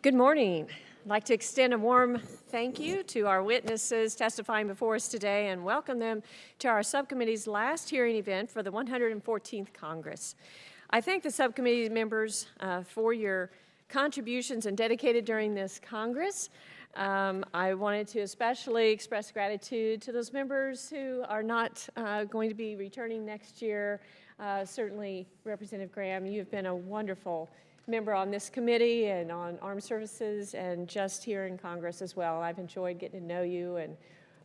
Good morning. I'd like to extend a warm thank you to our witnesses testifying before us today and welcome them to our subcommittee's last hearing event for the 114th Congress. I thank the subcommittee members for your contributions and dedicated during this Congress. I wanted to especially express gratitude to those members who are not going to be returning next year. Certainly, Representative Graham, you've been a wonderful member on this committee and on Armed Services and just here in Congress as well. I've enjoyed getting to know you and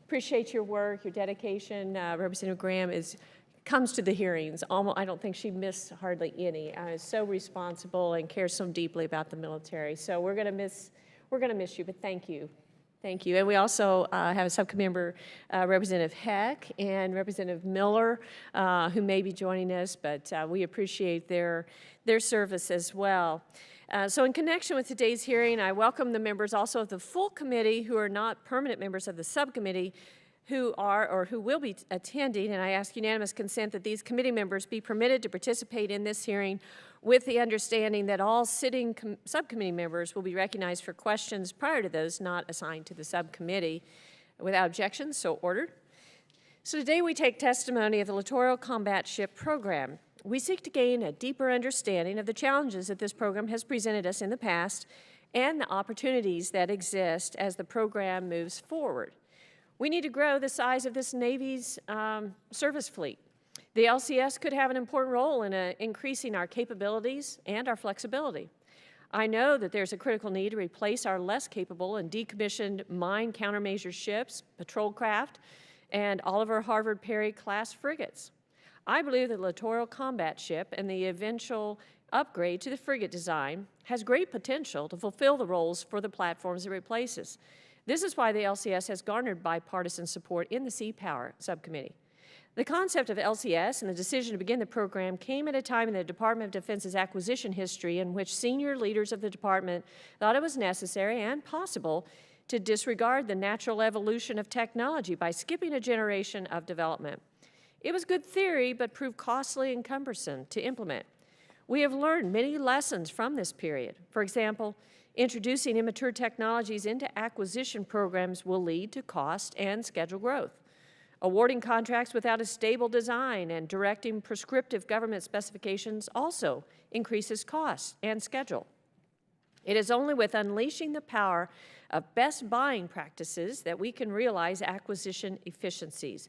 appreciate your work, your dedication. Representative Graham comes to the hearings. I don't think she missed hardly any. Is so responsible and cares so deeply about the military. So we're going to miss you, but thank you. Thank you. And we also have a subcommittee member, Representative Heck and Representative Miller, who may be joining us, but we appreciate their service as well. So in connection with today's hearing, I welcome the members also of the full committee who are not permanent members of the subcommittee who are or who will be attending, and I ask unanimous consent that these committee members be permitted to participate in this hearing with the understanding that all sitting subcommittee members will be recognized for questions prior to those not assigned to the subcommittee. Without objection, so ordered. So today we take testimony of the Littoral Combat Ship Program. We seek to gain a deeper understanding of the challenges that this program has presented us in the past and the opportunities that exist as the program moves forward. We need to grow the size of this Navy's service fleet. The LCS could have an important role in increasing our capabilities and our flexibility. I know that there's a critical need to replace our less capable and decommissioned mine countermeasure ships, patrol craft, and Oliver Harvard Perry class frigates. I believe the Littoral Combat Ship and the eventual upgrade to the frigate design has great potential to fulfill the roles for the platforms it replaces. This is why the LCS has garnered bipartisan support in the Sea Power Subcommittee. The concept of LCS and the decision to begin the program came at a time in the Department of Defense's acquisition history in which senior leaders of the department thought it was necessary and possible to disregard the natural evolution of technology by skipping a generation of development. It was good theory, but proved costly and cumbersome to implement. We have learned many lessons from this period. For example, introducing immature technologies into acquisition programs will lead to cost and schedule growth. Awarding contracts without a stable design and directing prescriptive government specifications also increases cost and schedule. It is only with unleashing the power of best buying practices that we can realize acquisition efficiencies.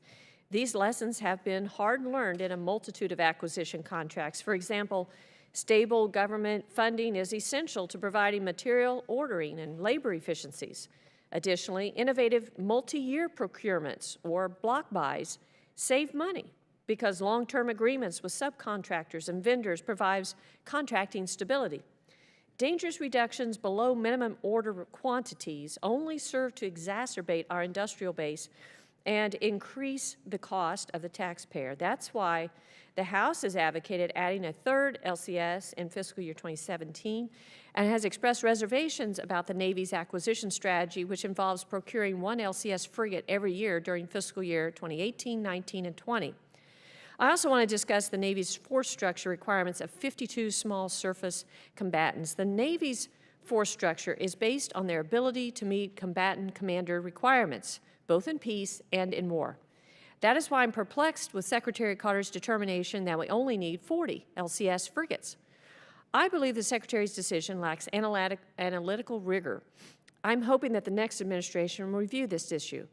These lessons have been hard learned in a multitude of acquisition contracts. For example, stable government funding is essential to providing material ordering and labor efficiencies. Additionally, innovative multi-year procurements or block buys save money because long-term agreements with subcontractors and vendors provides contracting stability. Dangerous reductions below minimum order quantities only serve to exacerbate our industrial base and increase the cost of the taxpayer. That's why the House has advocated adding a third LCS in fiscal year 2017 and has expressed reservations about the Navy's acquisition strategy, which involves procuring one LCS frigate every year during fiscal year 2018, 19, and 20. I also want to discuss the Navy's force structure requirements of 52 small surface combatants. The Navy's force structure is based on their ability to meet combatant commander requirements, both in peace and in war. That is why I'm perplexed with Secretary Carter's determination that we only need 40 LCS frigates. I believe the Secretary's decision lacks analytical rigor. I'm hoping that the next administration will review this issue.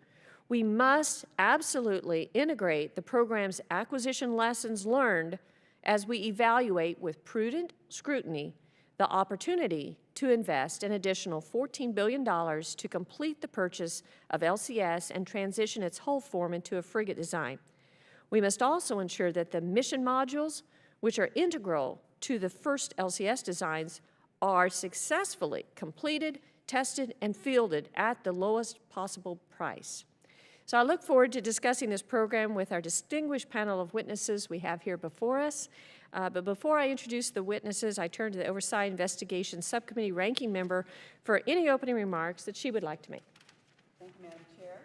We must absolutely integrate the program's acquisition lessons learned as we evaluate with prudent scrutiny the opportunity to invest an additional $14 billion to complete the purchase of LCS and transition its hull form into a frigate design. We must also ensure that the mission modules, which are integral to the first LCS designs, are successfully completed, tested, and fielded at the lowest possible price. So I look forward to discussing this program with our distinguished panel of witnesses we have here before us. But before I introduce the witnesses, I turn to the Oversight Investigation Subcommittee ranking member for any opening remarks that she would like to make. Thank you, Madam Chair.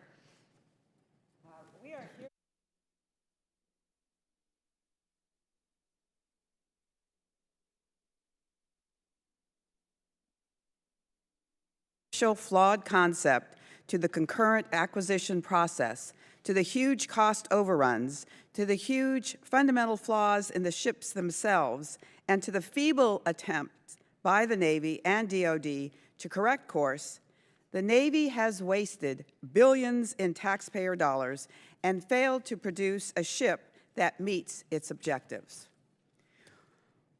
We are here. flawed concept to the concurrent acquisition process, to the huge cost overruns, to the huge fundamental flaws in the ships themselves, and to the feeble attempts by the Navy and DoD to correct course, the Navy has wasted billions in taxpayer dollars and failed to produce a ship that meets its objectives.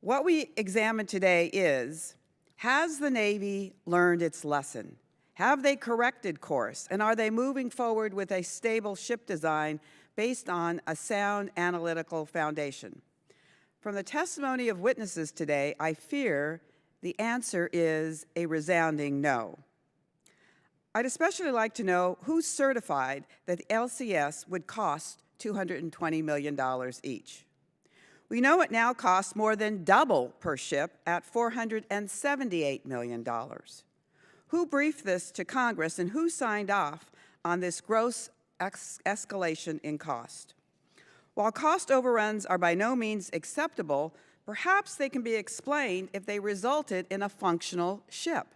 What we examine today is, has the Navy learned its lesson? Have they corrected course? And are they moving forward with a stable ship design based on a sound analytical foundation? From the testimony of witnesses today, I fear the answer is a resounding no. I'd especially like to know who certified that the LCS would cost $220 million each. We know it now costs more than double per ship at $478 million. Who briefed this to Congress and who signed off on this gross escalation in cost? While cost overruns are by no means acceptable, perhaps they can be explained if they resulted in a functional ship.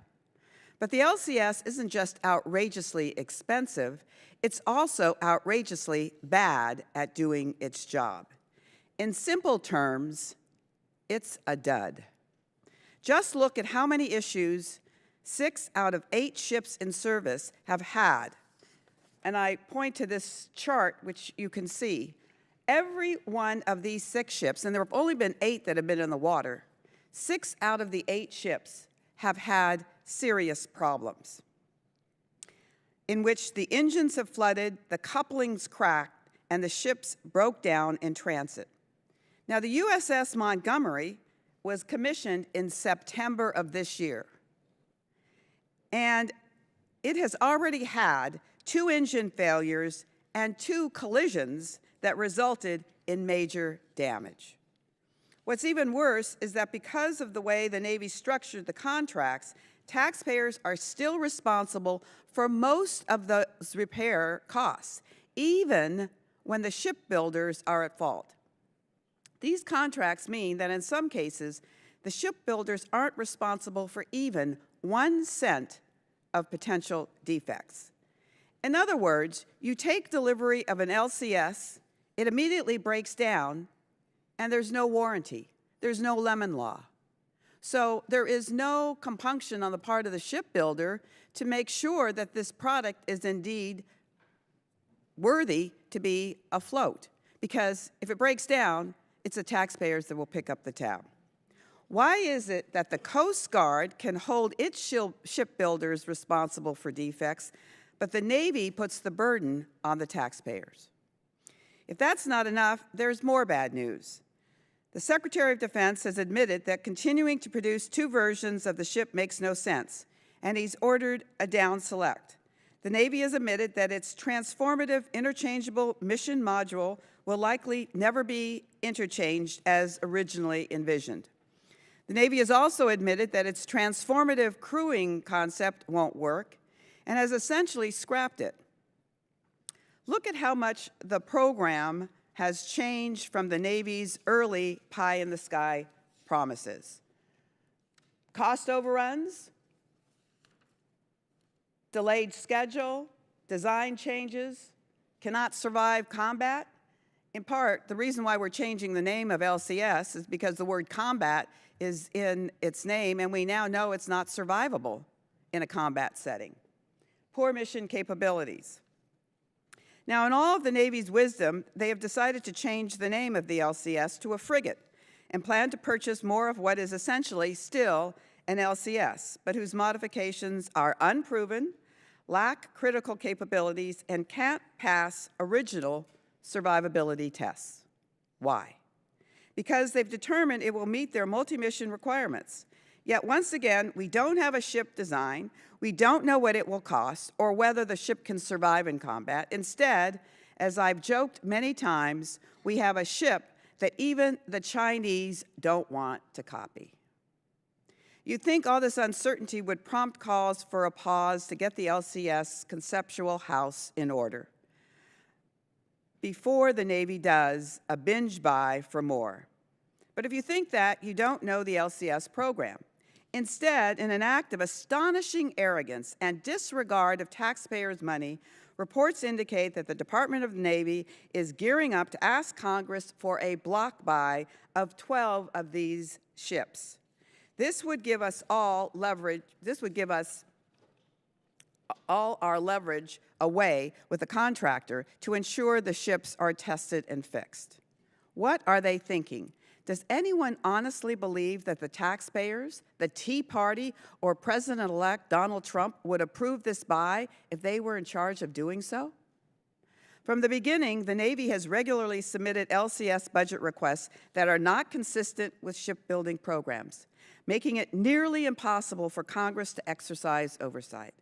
But the LCS isn't just outrageously expensive, it's also outrageously bad at doing its job. In simple terms, it's a dud. Just look at how many issues 6 out of 8 ships in service have had. And I point to this chart, which you can see. Every one of these 6 ships, and there have only been 8 that have been in the water, 6 out of the 8 ships have had serious problems in which the engines have flooded, the couplings cracked, and the ships broke down in transit. Now, the USS Montgomery was commissioned in September of this year, and it has already had 2 engine failures and 2 collisions that resulted in major damage. What's even worse is that because of the way the Navy structured the contracts, taxpayers are still responsible for most of those repair costs, even when the shipbuilders are at fault. These contracts mean that in some cases, the shipbuilders aren't responsible for even 1 cent of potential defects. In other words, you take delivery of an LCS, it immediately breaks down, and there's no warranty. There's no lemon law. So there is no compunction on the part of the shipbuilder to make sure that this product is indeed worthy to be afloat. Because if it breaks down, it's the taxpayers that will pick up the tab. Why is it that the Coast Guard can hold its shipbuilders responsible for defects, but the Navy puts the burden on the taxpayers? If that's not enough, there's more bad news. The Secretary of Defense has admitted that continuing to produce 2 versions of the ship makes no sense, and he's ordered a down select. The Navy has admitted that its transformative interchangeable mission module will likely never be interchanged as originally envisioned. The Navy has also admitted that its transformative crewing concept won't work and has essentially scrapped it. Look at how much the program has changed from the Navy's early pie-in-the-sky promises. Cost overruns, delayed schedule, design changes, cannot survive combat. In part, the reason why we're changing the name of LCS is because the word combat is in its name, and we now know it's not survivable in a combat setting. Poor mission capabilities. Now, in all of the Navy's wisdom, they have decided to change the name of the LCS to a frigate and plan to purchase more of what is essentially still an LCS, but whose modifications are unproven, lack critical capabilities, and can't pass original survivability tests. Why? Because they've determined it will meet their multi-mission requirements. Yet once again, we don't have a ship design, we don't know what it will cost, or whether the ship can survive in combat. Instead, as I've joked many times, we have a ship that even the Chinese don't want to copy. You'd think all this uncertainty would prompt calls for a pause to get the LCS conceptual house in order before the Navy does a binge buy for more. But if you think that, you don't know the LCS program. Instead, in an act of astonishing arrogance and disregard of taxpayers' money, reports indicate that the Department of the Navy is gearing up to ask Congress for a block buy of 12 of these ships. This would give us all leverage. This would give us all our leverage away with the contractor to ensure the ships are tested and fixed. What are they thinking? Does anyone honestly believe that the taxpayers, the Tea Party, or President-elect Donald Trump would approve this buy if they were in charge of doing so? From the beginning, the Navy has regularly submitted LCS budget requests that are not consistent with shipbuilding programs, making it nearly impossible for Congress to exercise oversight.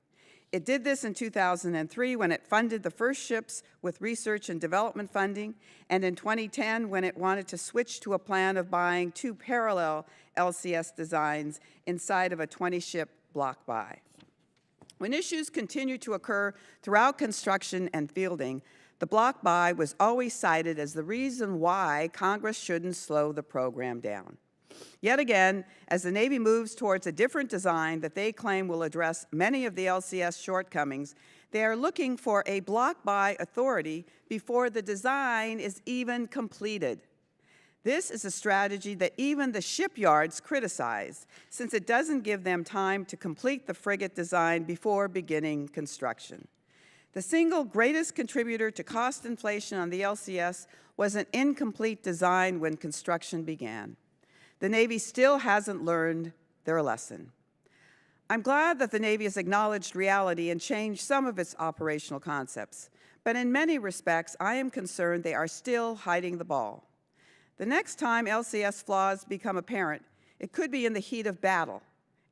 It did this in 2003 when it funded the first ships with research and development funding, and in 2010 when it wanted to switch to a plan of buying 2 parallel LCS designs inside of a 20-ship block buy. When issues continued to occur throughout construction and fielding, the block buy was always cited as the reason why Congress shouldn't slow the program down. Yet again, as the Navy moves towards a different design that they claim will address many of the LCS shortcomings, they are looking for a block buy authority before the design is even completed. This is a strategy that even the shipyards criticize, since it doesn't give them time to complete the frigate design before beginning construction. The single greatest contributor to cost inflation on the LCS was an incomplete design when construction began. The Navy still hasn't learned their lesson. I'm glad that the Navy has acknowledged reality and changed some of its operational concepts, but in many respects, I am concerned they are still hiding the ball. The next time LCS flaws become apparent, it could be in the heat of battle,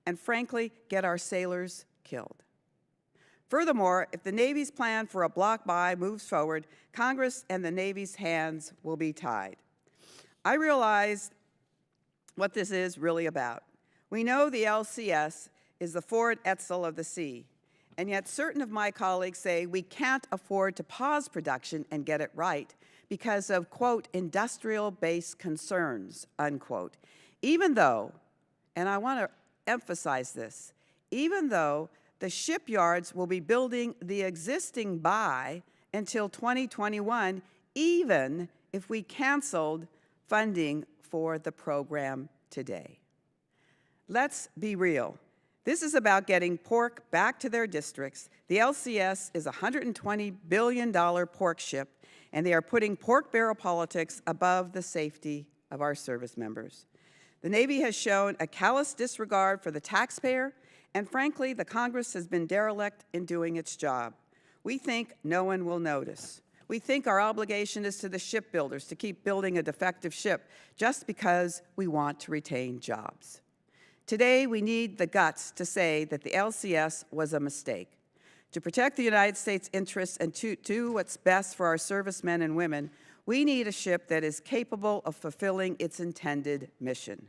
and frankly, get our sailors killed. Furthermore, if the Navy's plan for a block buy moves forward, Congress and the Navy's hands will be tied. I realize what this is really about. We know the LCS is the Ford Etzel of the sea, and yet certain of my colleagues say we can't afford to pause production and get it right because of, quote, industrial-based concerns, unquote. Even though, and I want to emphasize this, even though the shipyards will be building the existing buy until 2021, even if we canceled funding for the program today. Let's be real. This is about getting pork back to their districts. The LCS is a $120 billion pork ship, and they are putting pork barrel politics above the safety of our service members. The Navy has shown a callous disregard for the taxpayer, and frankly, the Congress has been derelict in doing its job. We think no one will notice. We think our obligation is to the shipbuilders to keep building a defective ship just because we want to retain jobs. Today, we need the guts to say that the LCS was a mistake. To protect the United States interests and to do what's best for our servicemen and women, we need a ship that is capable of fulfilling its intended mission.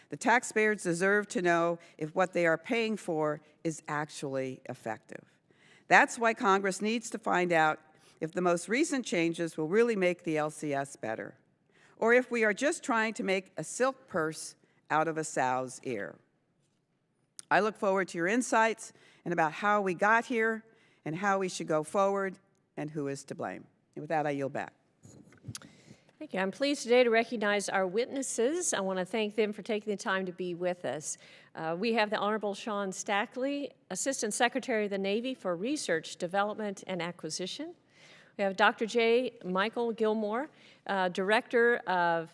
The taxpayers deserve to know if what they are paying for is actually effective. That's why Congress needs to find out if the most recent changes will really make the LCS better, or if we are just trying to make a silk purse out of a sow's ear. I look forward to your insights and about how we got here and how we should go forward and who is to blame. And with that, I yield back. Thank you. I'm pleased today to recognize our witnesses. I want to thank them for taking the time to be with us. We have the Honorable Sean Stackley, Assistant Secretary of the Navy for Research, Development, and Acquisition. We have Dr. J. Michael Gilmore, Director of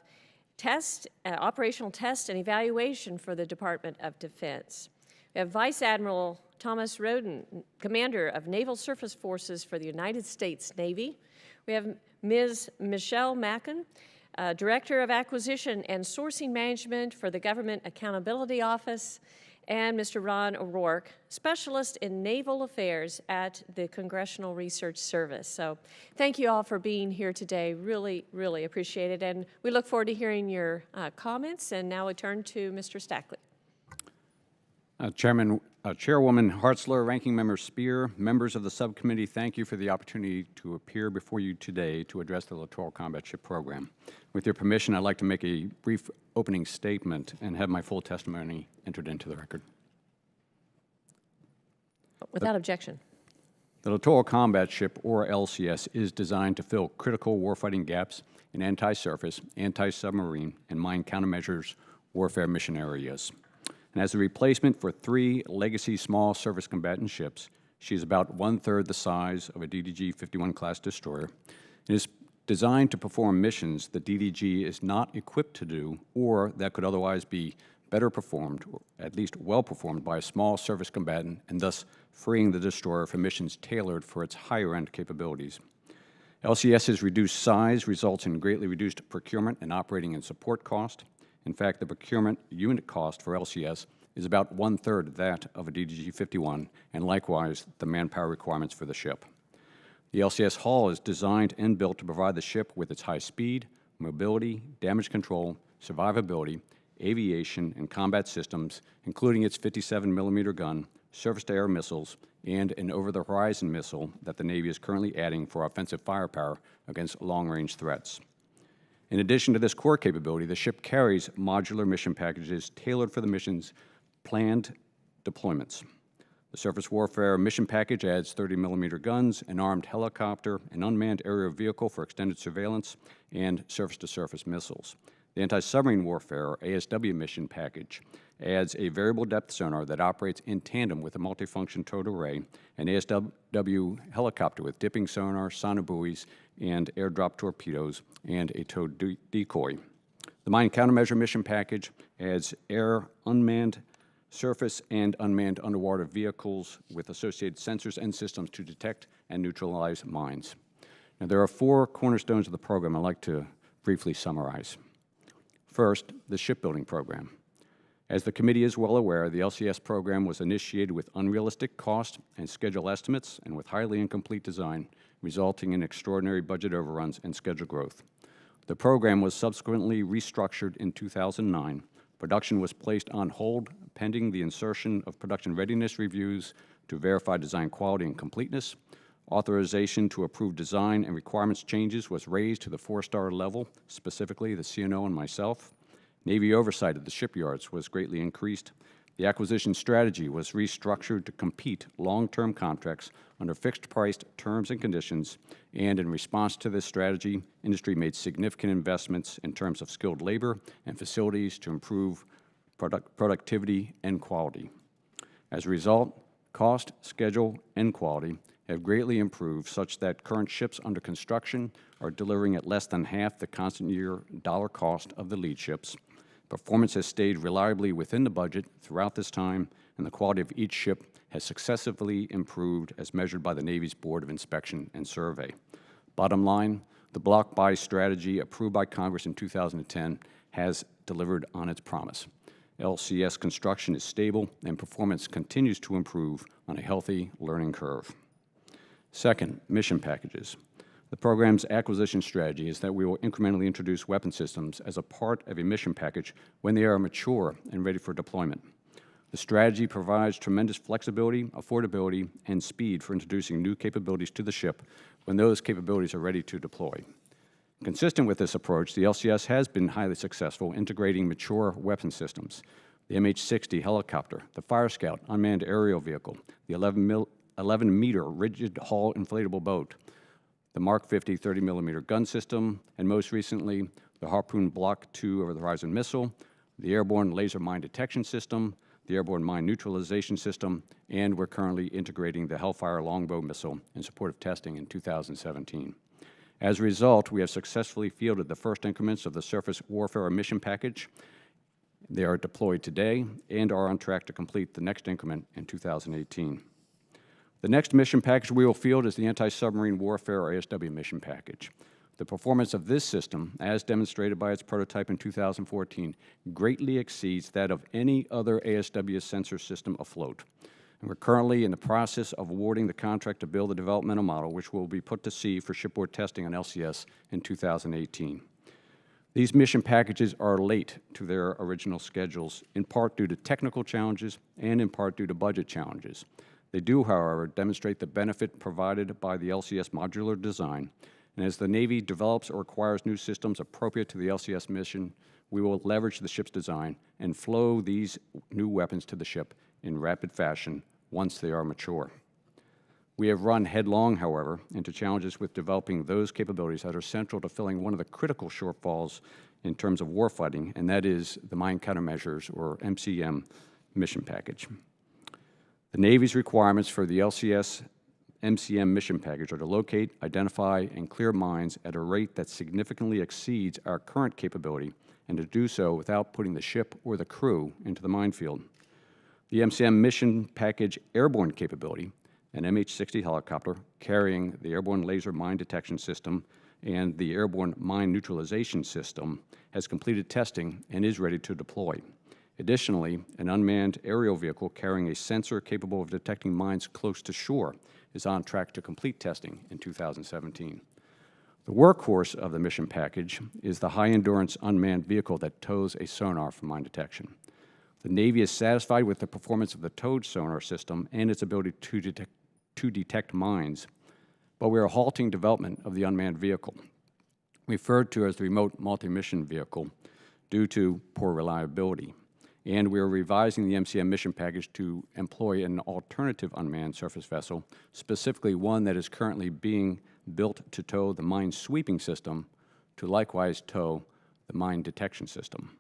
Operational Test and Evaluation for the Department of Defense. We have Vice Admiral Thomas Rowden, Commander of Naval Surface Forces for the United States Navy. We have Ms. Michele Mackin, Director of Acquisition and Sourcing Management for the Government Accountability Office, and Mr. Ron O'Rourke, Specialist in Naval Affairs at the Congressional Research Service. So thank you all for being here today. Really, really appreciate it. And we look forward to hearing your comments. And now we turn to Mr. Stackley. Chairwoman Hartzler, Ranking Member Spear, members of the subcommittee, thank you for the opportunity to appear before you today to address the Littoral Combat Ship Program. With your permission, I'd like to make a brief opening statement and have my full testimony entered into the record. Without objection. The Littoral Combat Ship, or LCS, is designed to fill critical warfighting gaps in anti-surface, anti-submarine, and mine countermeasures warfare mission areas. And as a replacement for 3 legacy small surface combatant ships, she is about 1/3 the size of a DDG-51 class destroyer. It is designed to perform missions the DDG is not equipped to do or that could otherwise be better performed, or at least well performed, by a small surface combatant, and thus freeing the destroyer for missions tailored for its higher-end capabilities. LCS's reduced size results in greatly reduced procurement and operating and support cost. In fact, the procurement unit cost for LCS is about 1/3 that of a DDG-51, and likewise the manpower requirements for the ship. The LCS hull is designed and built to provide the ship with its high speed, mobility, damage control, survivability, aviation, and combat systems, including its 57mm gun, surface-to-air missiles, and an over-the-horizon missile that the Navy is currently adding for offensive firepower against long-range threats. In addition to this core capability, the ship carries modular mission packages tailored for the mission's planned deployments. The Surface Warfare Mission Package adds 30mm guns, an armed helicopter, an unmanned aerial vehicle for extended surveillance, and surface-to-surface missiles. The Anti-Submarine Warfare, or ASW Mission Package, adds a variable depth sonar that operates in tandem with a multifunction towed array, an ASW helicopter with dipping sonar, sonobuoys, and airdrop torpedoes, and a towed decoy. The Mine Countermeasure Mission Package adds air, unmanned, surface, and unmanned underwater vehicles with associated sensors and systems to detect and neutralize mines. Now, there are 4 cornerstones of the program I'd like to briefly summarize. First, the shipbuilding program. As the committee is well aware, the LCS program was initiated with unrealistic cost and schedule estimates and with highly incomplete design, resulting in extraordinary budget overruns and schedule growth. The program was subsequently restructured in 2009. Production was placed on hold pending the insertion of production readiness reviews to verify design quality and completeness. Authorization to approve design and requirements changes was raised to the 4-star level, specifically the CNO and myself. Navy oversight of the shipyards was greatly increased. The acquisition strategy was restructured to compete long-term contracts under fixed-priced terms and conditions, and in response to this strategy, industry made significant investments in terms of skilled labor and facilities to improve productivity and quality. As a result, cost, schedule, and quality have greatly improved such that current ships under construction are delivering at less than half the constant year dollar cost of the lead ships. Performance has stayed reliably within the budget throughout this time, and the quality of each ship has successively improved as measured by the Navy's Board of Inspection and Survey. Bottom line, the block buy strategy approved by Congress in 2010 has delivered on its promise. LCS construction is stable, and performance continues to improve on a healthy learning curve. Second, mission packages. The program's acquisition strategy is that we will incrementally introduce weapon systems as a part of a mission package when they are mature and ready for deployment. The strategy provides tremendous flexibility, affordability, and speed for introducing new capabilities to the ship when those capabilities are ready to deploy. Consistent with this approach, the LCS has been highly successful integrating mature weapon systems. The MH-60 helicopter, the Fire Scout unmanned aerial vehicle, the 11-meter rigid hull inflatable boat, the Mark 50 30mm gun system, and most recently, the Harpoon Block II over-the-horizon missile, the Airborne Laser Mine Detection System, the Airborne Mine Neutralization System, and we're currently integrating the Hellfire Longbow missile in support of testing in 2017. As a result, we have successfully fielded the first increments of the Surface Warfare Mission Package. They are deployed today and are on track to complete the next increment in 2018. The next mission package we will field is the Anti-Submarine Warfare, or ASW Mission Package. The performance of this system, as demonstrated by its prototype in 2014, greatly exceeds that of any other ASW sensor system afloat. And we're currently in the process of awarding the contract to build the developmental model, which will be put to sea for shipboard testing on LCS in 2018. These mission packages are late to their original schedules, in part due to technical challenges and in part due to budget challenges. They do, however, demonstrate the benefit provided by the LCS modular design, and as the Navy develops or acquires new systems appropriate to the LCS mission, we will leverage the ship's design and flow these new weapons to the ship in rapid fashion once they are mature. We have run headlong, however, into challenges with developing those capabilities that are central to filling one of the critical shortfalls in terms of warfighting, and that is the Mine Countermeasures, or MCM, mission package. The Navy's requirements for the LCS MCM mission package are to locate, identify, and clear mines at a rate that significantly exceeds our current capability, and to do so without putting the ship or the crew into the minefield. The MCM mission package airborne capability, an MH-60 helicopter carrying the airborne laser mine detection system and the airborne mine neutralization system, has completed testing and is ready to deploy. Additionally, an unmanned aerial vehicle carrying a sensor capable of detecting mines close to shore is on track to complete testing in 2017. The workhorse of the mission package is the high-endurance unmanned vehicle that tows a sonar for mine detection. The Navy is satisfied with the performance of the towed sonar system and its ability to detect mines, but we are halting development of the unmanned vehicle, referred to as the remote multi-mission vehicle, due to poor reliability. And we are revising the MCM mission package to employ an alternative unmanned surface vessel, specifically one that is currently being built to tow the mine sweeping system, to likewise tow the mine detection system.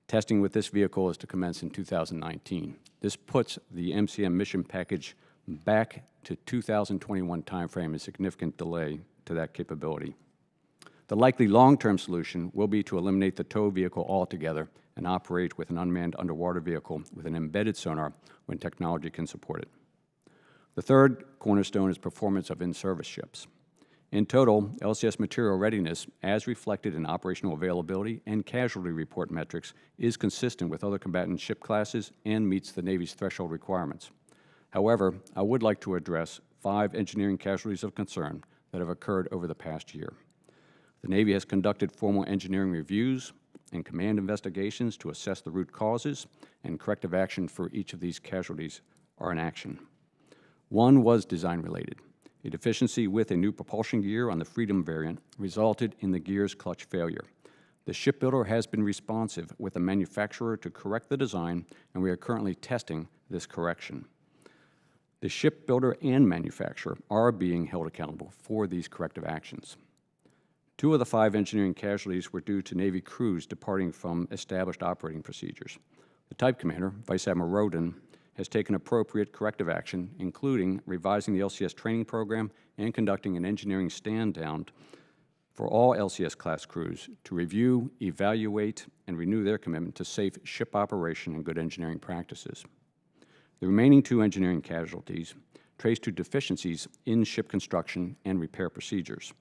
Testing with this vehicle is to commence in 2019. This puts the MCM mission package back to 2021 timeframe, a significant delay to that capability. The likely long-term solution will be to eliminate the tow vehicle altogether and operate with an unmanned underwater vehicle with an embedded sonar when technology can support it. The third cornerstone is performance of in-service ships. In total, LCS material readiness, as reflected in operational availability and casualty report metrics, is consistent with other combatant ship classes and meets the Navy's threshold requirements. However, I would like to address 5 engineering casualties of concern that have occurred over the past year. The Navy has conducted formal engineering reviews and command investigations to assess the root causes, and corrective action for each of these casualties are in action. One was design-related. A deficiency with a new propulsion gear on the Freedom variant resulted in the gear's clutch failure. The shipbuilder has been responsive with the manufacturer to correct the design, and we are currently testing this correction. The shipbuilder and manufacturer are being held accountable for these corrective actions. 2 of the 5 engineering casualties were due to Navy crews departing from established operating procedures. The Type Commander, Vice Admiral Rowden, has taken appropriate corrective action, including revising the LCS training program and conducting an engineering stand-down for all LCS class crews to review, evaluate, and renew their commitment to safe ship operation and good engineering practices. The remaining 2 engineering casualties trace to deficiencies in ship construction and repair procedures.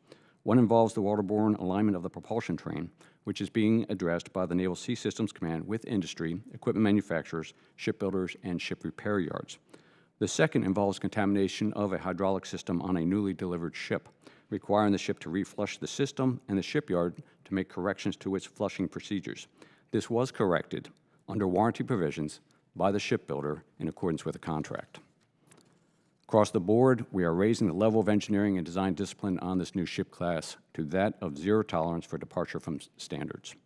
One involves the waterborne alignment of the propulsion train, which is being addressed by the Naval Sea Systems Command with industry, equipment manufacturers, shipbuilders, and ship repair yards. The second involves contamination of a hydraulic system on a newly delivered ship, requiring the ship to reflush the system and the shipyard to make corrections to its flushing procedures. This was corrected under warranty provisions by the shipbuilder in accordance with the contract. Across the board, we are raising the level of engineering and design discipline on this new ship class to that of zero tolerance for departure from standards.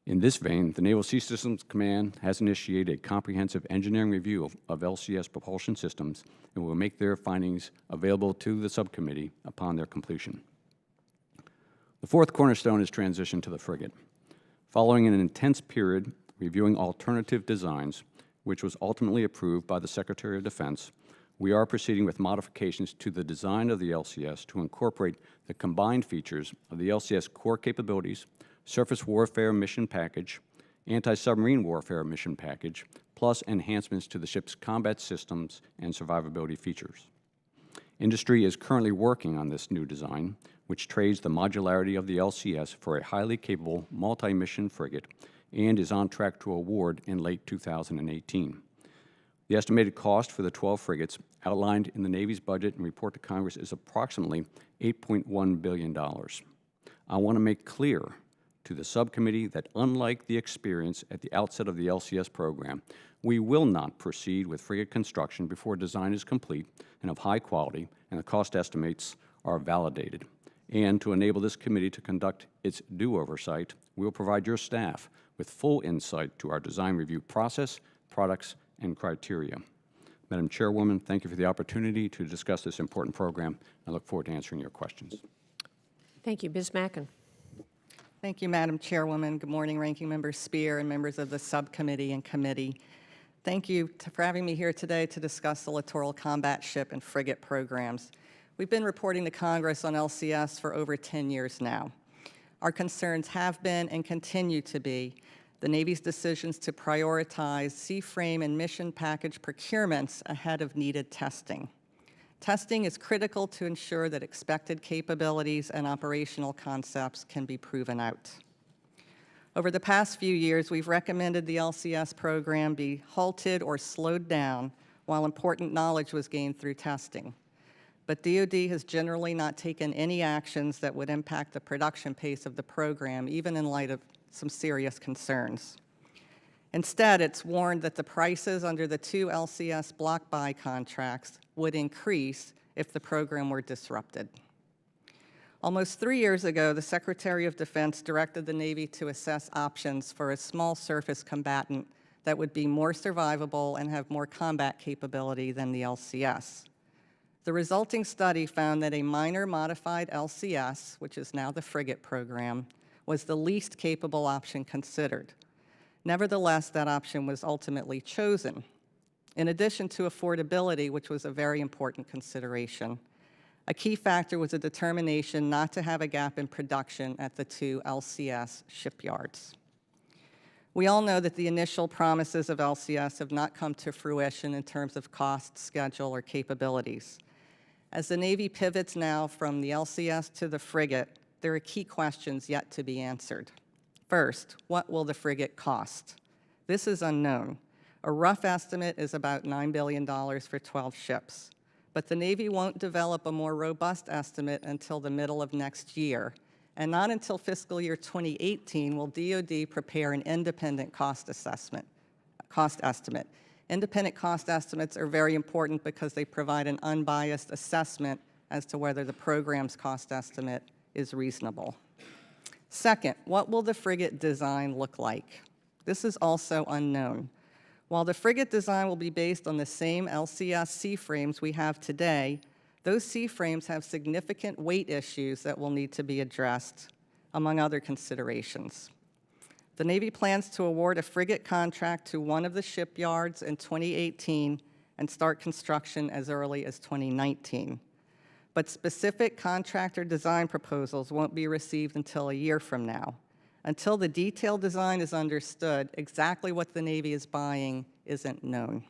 In this vein, the Naval Sea Systems Command has initiated a comprehensive engineering review of LCS propulsion systems and will make their findings available to the subcommittee upon their completion. The fourth cornerstone is transition to the frigate. Following an intense period reviewing alternative designs, which was ultimately approved by the Secretary of Defense, we are proceeding with modifications to the design of the LCS to incorporate the combined features of the LCS core capabilities, surface warfare mission package, anti-submarine warfare mission package, plus enhancements to the ship's combat systems and survivability features. Industry is currently working on this new design, which trades the modularity of the LCS for a highly capable multi-mission frigate and is on track to award in late 2018. The estimated cost for the 12 frigates outlined in the Navy's budget and report to Congress is approximately $8.1 billion. I want to make clear to the subcommittee that unlike the experience at the outset of the LCS program, we will not proceed with frigate construction before design is complete and of high quality and the cost estimates are validated. And to enable this committee to conduct its due oversight, we will provide your staff with full insight to our design review process, products, and criteria. Madam Chairwoman, thank you for the opportunity to discuss this important program. I look forward to answering your questions. Thank you. Ms. Mackin. Thank you, Madam Chairwoman. Good morning, Ranking Member Spear and members of the subcommittee and committee. Thank you for having me here today to discuss the Littoral combat ship and frigate programs. We've been reporting to Congress on LCS for over 10 years now. Our concerns have been and continue to be the Navy's decisions to prioritize seaframe and mission package procurements ahead of needed testing. Testing is critical to ensure that expected capabilities and operational concepts can be proven out. Over the past few years, we've recommended the LCS program be halted or slowed down while important knowledge was gained through testing. But DoD has generally not taken any actions that would impact the production pace of the program, even in light of some serious concerns. Instead, it's warned that the prices under the 2 LCS block buy contracts would increase if the program were disrupted. Almost 3 years ago, the Secretary of Defense directed the Navy to assess options for a small surface combatant that would be more survivable and have more combat capability than the LCS. The resulting study found that a minor modified LCS, which is now the frigate program, was the least capable option considered. Nevertheless, that option was ultimately chosen. In addition to affordability, which was a very important consideration, a key factor was a determination not to have a gap in production at the 2 LCS shipyards. We all know that the initial promises of LCS have not come to fruition in terms of cost, schedule, or capabilities. As the Navy pivots now from the LCS to the frigate, there are key questions yet to be answered. First, what will the frigate cost? This is unknown. A rough estimate is about $9 billion for 12 ships. But the Navy won't develop a more robust estimate until the middle of next year. And not until fiscal year 2018 will DoD prepare an independent cost estimate. Independent cost estimates are very important because they provide an unbiased assessment as to whether the program's cost estimate is reasonable. Second, what will the frigate design look like? This is also unknown. While the frigate design will be based on the same LCS C-frames we have today, those C-frames have significant weight issues that will need to be addressed, among other considerations. The Navy plans to award a frigate contract to one of the shipyards in 2018 and start construction as early as 2019. But specific contractor design proposals won't be received until a year from now. Until the detailed design is understood, exactly what the Navy is buying isn't known.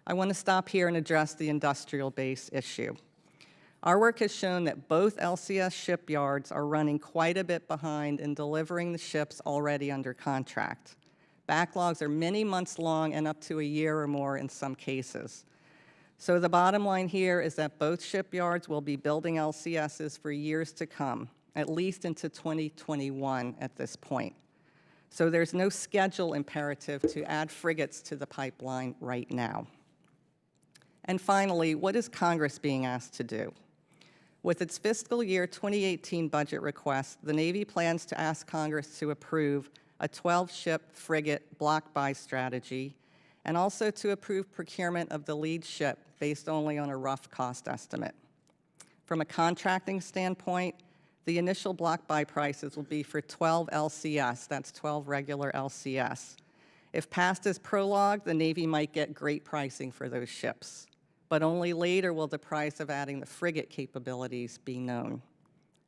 I want to stop here and address the industrial base issue. Our work has shown that both LCS shipyards are running quite a bit behind in delivering the ships already under contract. Backlogs are many months long and up to a year or more in some cases. So the bottom line here is that both shipyards will be building LCSs for years to come, at least into 2021 at this point. So there's no schedule imperative to add frigates to the pipeline right now. And finally, what is Congress being asked to do? With its fiscal year 2018 budget request, the Navy plans to ask Congress to approve a 12-ship frigate block buy strategy and also to approve procurement of the lead ship based only on a rough cost estimate. From a contracting standpoint, the initial block buy prices will be for 12 LCS, that's 12 regular LCS. If passed as prologue, the Navy might get great pricing for those ships, but only later will the price of adding the frigate capabilities be known.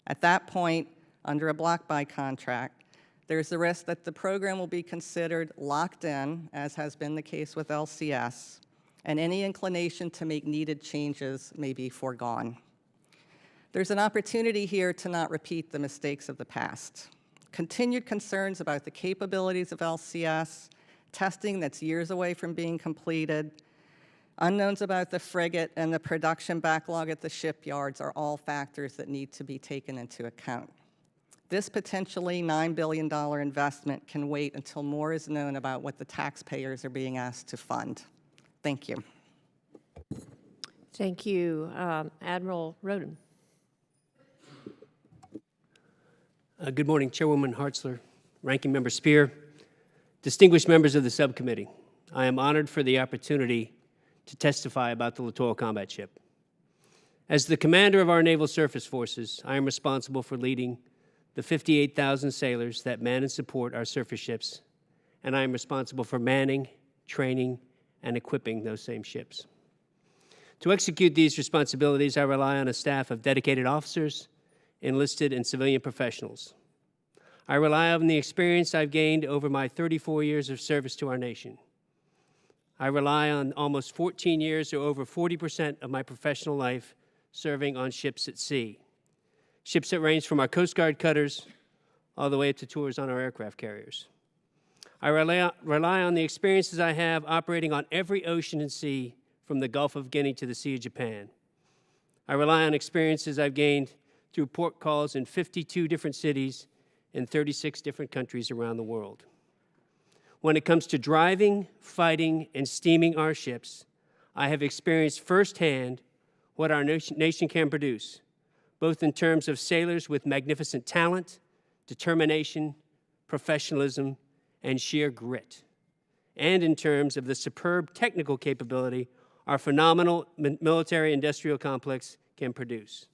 At that point, under a block buy contract, there's the risk that the program will be considered locked in, as has been the case with LCS, and any inclination to make needed changes may be foregone. There's an opportunity here to not repeat the mistakes of the past. Continued concerns about the capabilities of LCS, testing that's years away from being completed, unknowns about the frigate, and the production backlog at the shipyards are all factors that need to be taken into account. This potentially $9 billion investment can wait until more is known about what the taxpayers are being asked to fund. Thank you. Thank you. Admiral Rowden. Good morning, Chairwoman Hartzler, Ranking Member Spear, distinguished members of the subcommittee. I am honored for the opportunity to testify about the Littoral combat ship. As the commander of our naval surface forces, I am responsible for leading the 58,000 sailors that man and support our surface ships, and I am responsible for manning, training, and equipping those same ships. To execute these responsibilities, I rely on a staff of dedicated officers, enlisted and civilian professionals. I rely on the experience I've gained over my 34 years of service to our nation. I rely on almost 14 years, or over 40% of my professional life, serving on ships at sea. Ships that range from our Coast Guard cutters all the way up to tours on our aircraft carriers. I rely on the experiences I have operating on every ocean and sea, from the Gulf of Guinea to the Sea of Japan. I rely on experiences I've gained through port calls in 52 different cities in 36 different countries around the world. When it comes to driving, fighting, and steaming our ships, I have experienced firsthand what our nation can produce, both in terms of sailors with magnificent talent, determination, professionalism, and sheer grit, and in terms of the superb technical capability our phenomenal military-industrial complex can produce.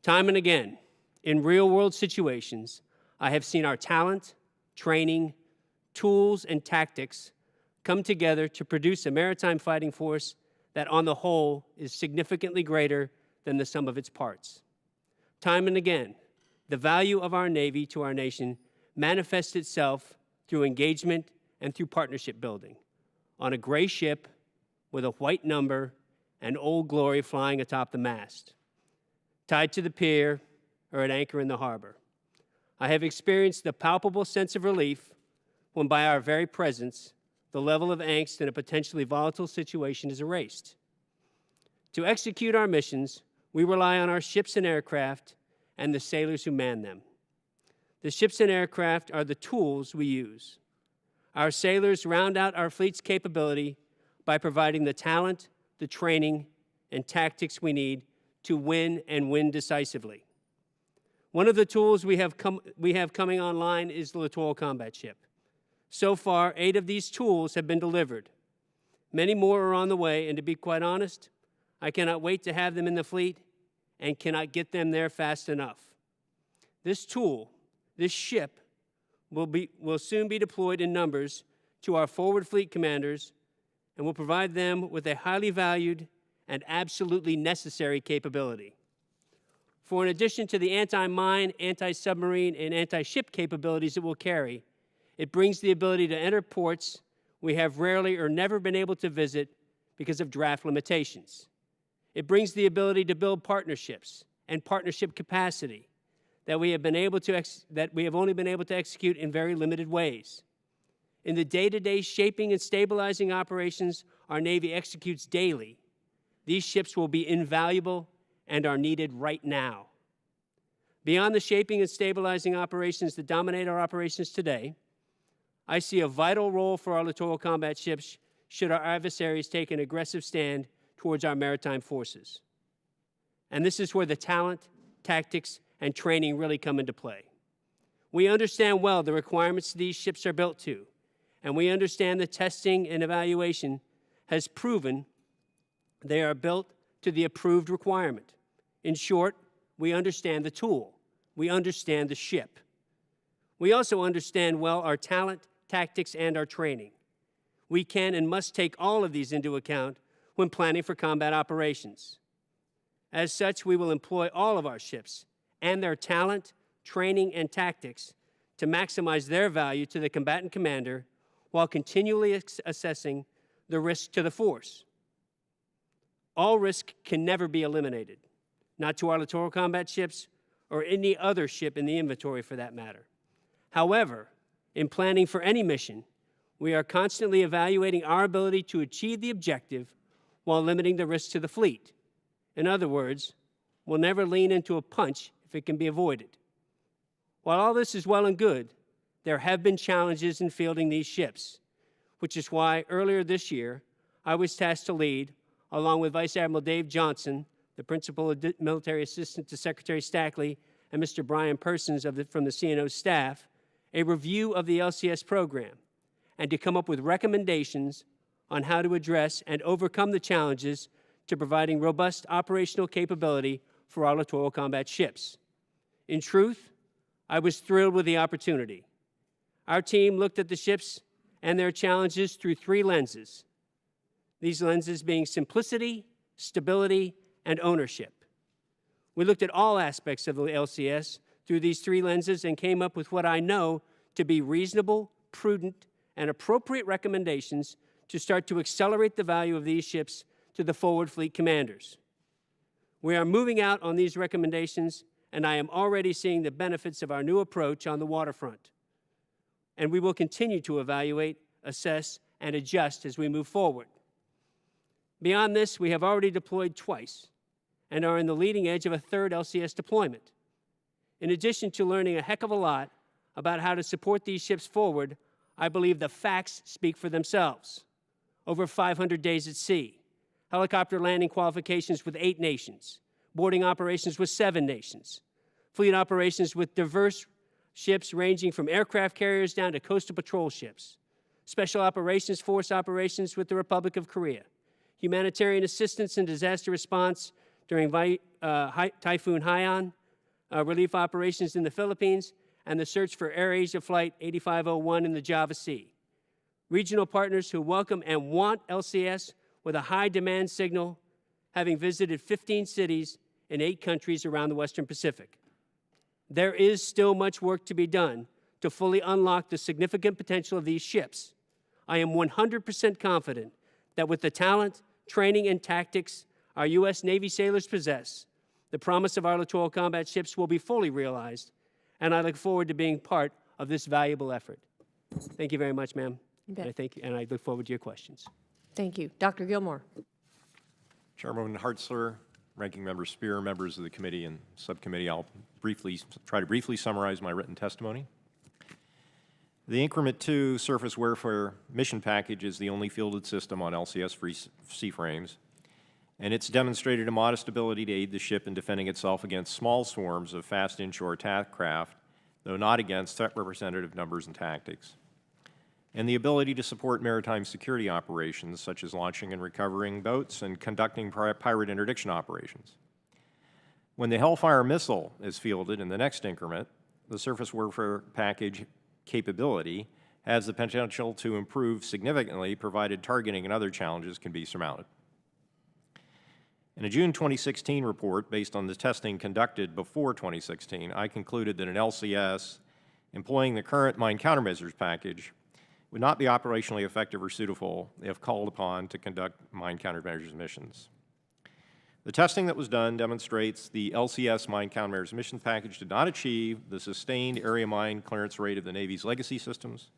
Time and again, in real-world situations, I have seen our talent, training, tools, and tactics come together to produce a maritime fighting force that, on the whole, is significantly greater than the sum of its parts. Time and again, the value of our Navy to our nation manifests itself through engagement and through partnership building on a gray ship with a white number and Old Glory flying atop the mast, tied to the pier or at anchor in the harbor. I have experienced the palpable sense of relief when, by our very presence, the level of angst in a potentially volatile situation is erased. To execute our missions, we rely on our ships and aircraft and the sailors who man them. The ships and aircraft are the tools we use. Our sailors round out our fleet's capability by providing the talent, the training, and tactics we need to win and win decisively. One of the tools we have coming online is the Littoral combat ship. So far, 8 of these tools have been delivered. Many more are on the way, and to be quite honest, I cannot wait to have them in the fleet and cannot get them there fast enough. This tool, this ship, will soon be deployed in numbers to our forward fleet commanders and will provide them with a highly valued and absolutely necessary capability. For in addition to the anti-mine, anti-submarine, and anti-ship capabilities it will carry, it brings the ability to enter ports we have rarely or never been able to visit because of draft limitations. It brings the ability to build partnerships and partnership capacity that we have only been able to execute in very limited ways. In the day-to-day shaping and stabilizing operations our Navy executes daily, these ships will be invaluable and are needed right now. Beyond the shaping and stabilizing operations that dominate our operations today, I see a vital role for our Littoral combat ships should our adversaries take an aggressive stand towards our maritime forces. And this is where the talent, tactics, and training really come into play. We understand well the requirements these ships are built to, and we understand the testing and evaluation has proven they are built to the approved requirement. In short, we understand the tool. We understand the ship. We also understand well our talent, tactics, and our training. We can and must take all of these into account when planning for combat operations. As such, we will employ all of our ships and their talent, training, and tactics to maximize their value to the combatant commander while continually assessing the risk to the force. All risk can never be eliminated, not to our Littoral combat ships or any other ship in the inventory for that matter. However, in planning for any mission, we are constantly evaluating our ability to achieve the objective while limiting the risk to the fleet. In other words, we'll never lean into a punch if it can be avoided. While all this is well and good, there have been challenges in fielding these ships, which is why earlier this year I was tasked to lead, along with Vice Admiral Dave Johnson, the Principal Military Assistant to Secretary Stackley, and Mr. Brian Persons from the CNO staff, a review of the LCS program and to come up with recommendations on how to address and overcome the challenges to providing robust operational capability for our littoral combat ships. In truth, I was thrilled with the opportunity. Our team looked at the ships and their challenges through 3 lenses. These lenses being simplicity, stability, and ownership. We looked at all aspects of the LCS through these 3 lenses and came up with what I know to be reasonable, prudent, and appropriate recommendations to start to accelerate the value of these ships to the forward fleet commanders. We are moving out on these recommendations, and I am already seeing the benefits of our new approach on the waterfront. And we will continue to evaluate, assess, and adjust as we move forward. Beyond this, we have already deployed twice and are in the leading edge of a 3rd LCS deployment. In addition to learning a heck of a lot about how to support these ships forward, I believe the facts speak for themselves. Over 500 days at sea, helicopter landing qualifications with 8 nations, boarding operations with 7 nations, fleet operations with diverse ships ranging from aircraft carriers down to coastal patrol ships, special operations force operations with the Republic of Korea, humanitarian assistance and disaster response during Typhoon Haiyan, relief operations in the Philippines, and the search for AirAsia Flight 8501 in the Java Sea. Regional partners who welcome and want LCS with a high demand signal, having visited 15 cities in 8 countries around the Western Pacific. There is still much work to be done to fully unlock the significant potential of these ships. I am 100% confident that with the talent, training, and tactics our U.S. Navy sailors possess, the promise of our littoral combat ships will be fully realized, and I look forward to being part of this valuable effort. Thank you very much, ma'am. And I look forward to your questions. Thank you. Dr. Gilmore. Chairwoman Hartzler, Ranking Member Spear, members of the committee and subcommittee, I'll try to briefly summarize my written testimony. The Increment 2 Surface Warfare Mission Package is the only fielded system on LCS-free seaframes, and it's demonstrated a modest ability to aid the ship in defending itself against small swarms of fast inshore attack craft, though not against threat representative numbers and tactics, and the ability to support maritime security operations such as launching and recovering boats and conducting pirate interdiction operations. When the Hellfire missile is fielded in the next increment, the Surface Warfare Package capability has the potential to improve significantly, provided targeting and other challenges can be surmounted. In a June 2016 report, based on the testing conducted before 2016, I concluded that an LCS employing the current mine countermeasures package would not be operationally effective or suitable if called upon to conduct mine countermeasures missions. The testing that was done demonstrates the LCS mine countermeasures mission package did not achieve the sustained area mine clearance rate of the Navy's legacy systems,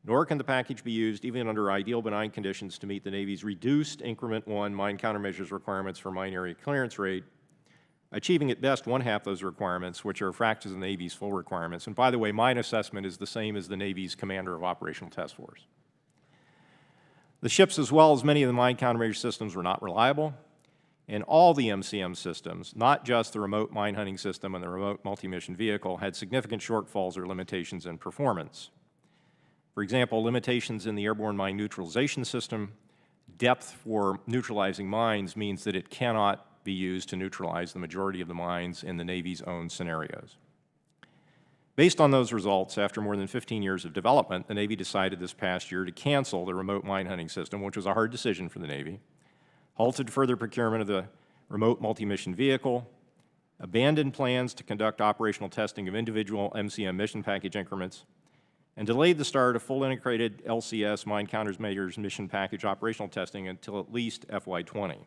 nor can the package be used even under ideal benign conditions to meet the Navy's reduced Increment 1 mine countermeasures requirements for mine area clearance rate, achieving at best 1/2 those requirements, which are fractions of the Navy's full requirements. And by the way, mine assessment is the same as the Navy's Commander of Operational Task Force. The ships, as well as many of the mine countermeasure systems, were not reliable, and all the MCM systems, not just the remote mine hunting system and the remote multi-mission vehicle, had significant shortfalls or limitations in performance. For example, limitations in the airborne mine neutralization system. Depth for neutralizing mines means that it cannot be used to neutralize the majority of the mines in the Navy's own scenarios. Based on those results, after more than 15 years of development, the Navy decided this past year to cancel the remote mine hunting system, which was a hard decision for the Navy, halted further procurement of the remote multi-mission vehicle, abandoned plans to conduct operational testing of individual MCM mission package increments, and delayed the start of full integrated LCS mine countermeasures mission package operational testing until at least FY20.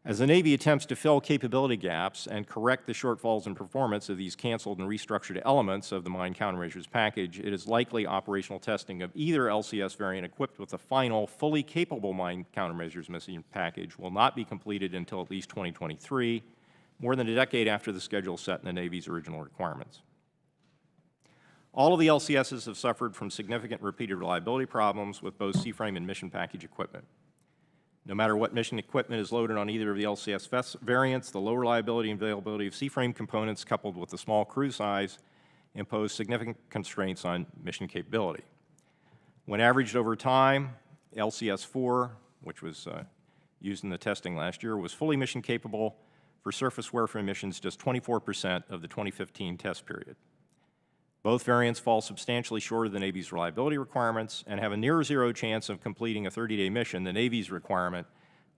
As the Navy attempts to fill capability gaps and correct the shortfalls in performance of these canceled and restructured elements of the mine countermeasures package, it is likely operational testing of either LCS variant equipped with the final fully capable mine countermeasures mission package will not be completed until at least 2023, more than a decade after the schedule set in the Navy's original requirements. All of the LCSs have suffered from significant repeated reliability problems with both seaframe and mission package equipment. No matter what mission equipment is loaded on either of the LCS variants, the low reliability and availability of seaframe components coupled with the small crew size impose significant constraints on mission capability. When averaged over time, LCS 4, which was used in the testing last year, was fully mission capable for surface warfare missions just 24% of the 2015 test period. Both variants fall substantially short of the Navy's reliability requirements and have a near zero chance of completing a 30-day mission, the Navy's requirement,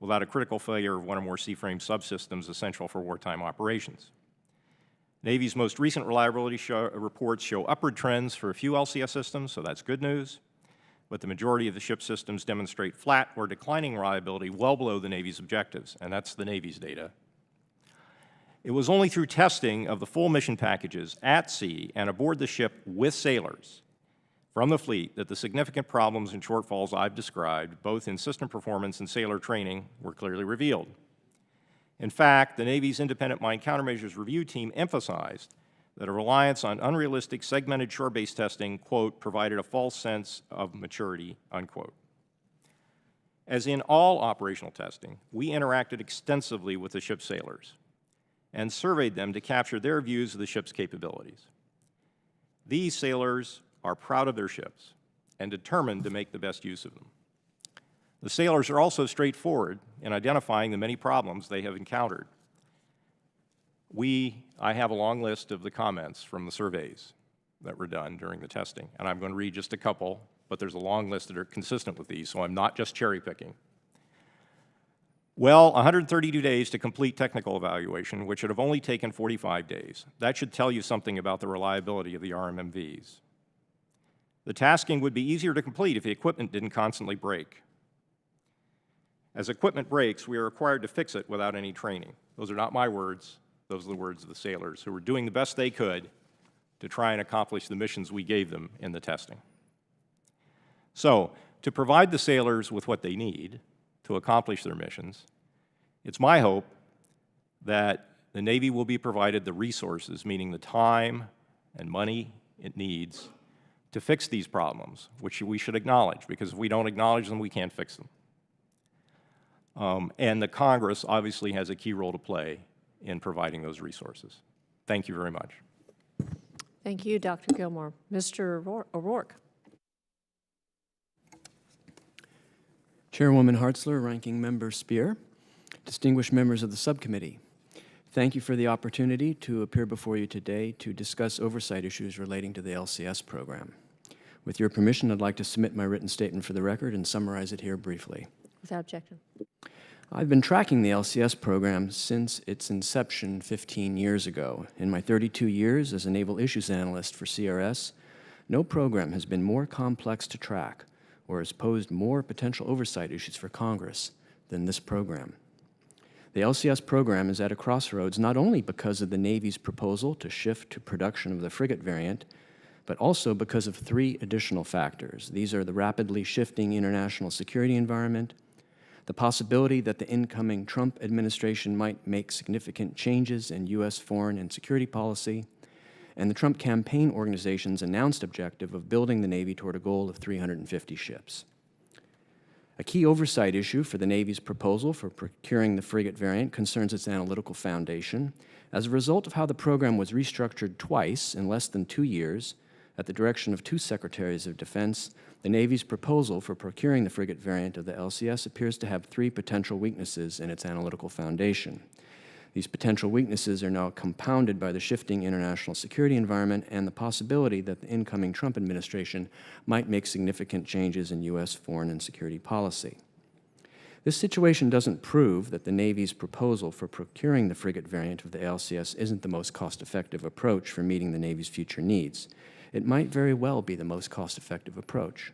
without a critical failure of one or more seaframe subsystems essential for wartime operations. Navy's most recent reliability reports show upward trends for a few LCS systems, so that's good news, but the majority of the ship systems demonstrate flat or declining reliability well below the Navy's objectives, and that's the Navy's data. It was only through testing of the full mission packages at sea and aboard the ship with sailors from the fleet that the significant problems and shortfalls I've described, both in system performance and sailor training, were clearly revealed. In fact, the Navy's Independent Mine Countermeasures Review Team emphasized that a reliance on unrealistic segmented shore-based testing, quote, provided a false sense of maturity, unquote. As in all operational testing, we interacted extensively with the ship's sailors and surveyed them to capture their views of the ship's capabilities. These sailors are proud of their ships and determined to make the best use of them. The sailors are also straightforward in identifying the many problems they have encountered. I have a long list of the comments from the surveys that were done during the testing, and I'm going to read just a couple, but there's a long list that are consistent with these, so I'm not just cherry picking. Well, 132 days to complete technical evaluation, which should have only taken 45 days. That should tell you something about the reliability of the RMMVs. The tasking would be easier to complete if the equipment didn't constantly break. As equipment breaks, we are required to fix it without any training. Those are not my words. Those are the words of the sailors who were doing the best they could to try and accomplish the missions we gave them in the testing. So, to provide the sailors with what they need to accomplish their missions, it's my hope that the Navy will be provided the resources, meaning the time and money it needs to fix these problems, which we should acknowledge, because if we don't acknowledge them, we can't fix them. And the Congress obviously has a key role to play in providing those resources. Thank you very much. Thank you, Dr. Gilmore. Mr. O'Rourke. Chairwoman Hartzler, Ranking Member Speer, distinguished members of the subcommittee, thank you for the opportunity to appear before you today to discuss oversight issues relating to the LCS program. With your permission, I'd like to submit my written statement for the record and summarize it here briefly. Without objection. I've been tracking the LCS program since its inception 15 years ago. In my 32 years as a naval issues analyst for CRS, no program has been more complex to track or has posed more potential oversight issues for Congress than this program. The LCS program is at a crossroads not only because of the Navy's proposal to shift to production of the frigate variant, but also because of three additional factors. These are the rapidly shifting international security environment, the possibility that the incoming Trump administration might make significant changes in U.S. foreign and security policy, and the Trump campaign organization's announced objective of building the Navy toward a goal of 350 ships. A key oversight issue for the Navy's proposal for procuring the frigate variant concerns its analytical foundation. As a result of how the program was restructured twice in less than 2 years, at the direction of two Secretaries of Defense, the Navy's proposal for procuring the frigate variant of the LCS appears to have three potential weaknesses in its analytical foundation. These potential weaknesses are now compounded by the shifting international security environment and the possibility that the incoming Trump administration might make significant changes in U.S. foreign and security policy. This situation doesn't prove that the Navy's proposal for procuring the frigate variant of the LCS isn't the most cost-effective approach for meeting the Navy's future needs. It might very well be the most cost-effective approach.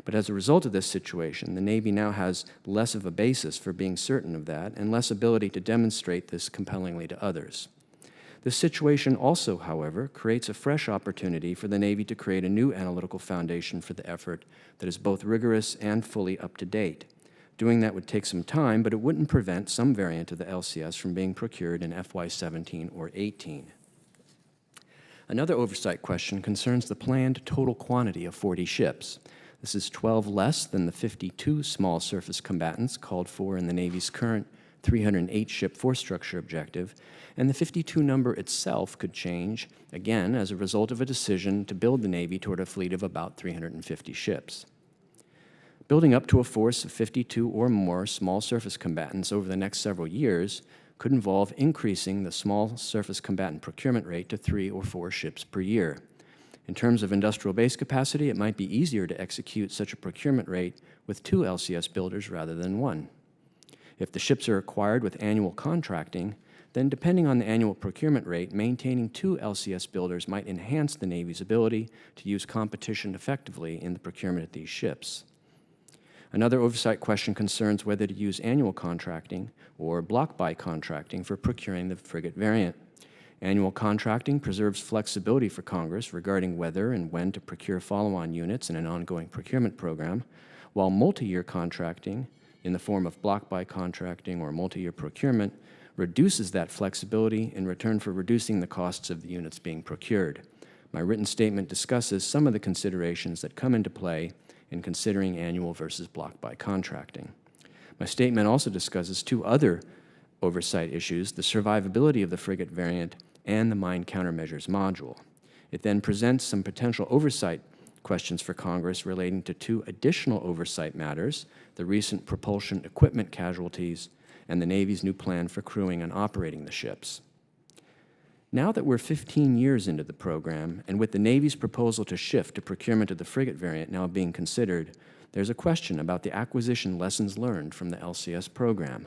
But as a result of this situation, the Navy now has less of a basis for being certain of that and less ability to demonstrate this compellingly to others. This situation also, however, creates a fresh opportunity for the Navy to create a new analytical foundation for the effort that is both rigorous and fully up to date, Doing that would take some time, but it wouldn't prevent some variant of the LCS from being procured in FY17 or 18. Another oversight question concerns the planned total quantity of 40 ships. This is 12 less than the 52 small surface combatants called for in the Navy's current 308-ship force structure objective, and the 52 number itself could change, again, as a result of a decision to build the Navy toward a fleet of about 350 ships. Building up to a force of 52 or more small surface combatants over the next several years could involve increasing the small surface combatant procurement rate to 3 or 4 ships per year. In terms of industrial base capacity, it might be easier to execute such a procurement rate with 2 LCS builders rather than 1. If the ships are acquired with annual contracting, then depending on the annual procurement rate, maintaining 2 LCS builders might enhance the Navy's ability to use competition effectively in the procurement of these ships. Another oversight question concerns whether to use annual contracting or block buy contracting for procuring the frigate variant. Annual contracting preserves flexibility for Congress regarding whether and when to procure follow-on units in an ongoing procurement program, while multi-year contracting, in the form of block buy contracting or multi-year procurement, reduces that flexibility in return for reducing the costs of the units being procured. My written statement discusses some of the considerations that come into play in considering annual versus block buy contracting. My statement also discusses 2 other oversight issues, the survivability of the frigate variant and the mine countermeasures module. It then presents some potential oversight questions for Congress relating to 2 additional oversight matters, the recent propulsion equipment casualties and the Navy's new plan for crewing and operating the ships. Now that we're 15 years into the program, and with the Navy's proposal to shift to procurement of the frigate variant now being considered, there's a question about the acquisition lessons learned from the LCS program.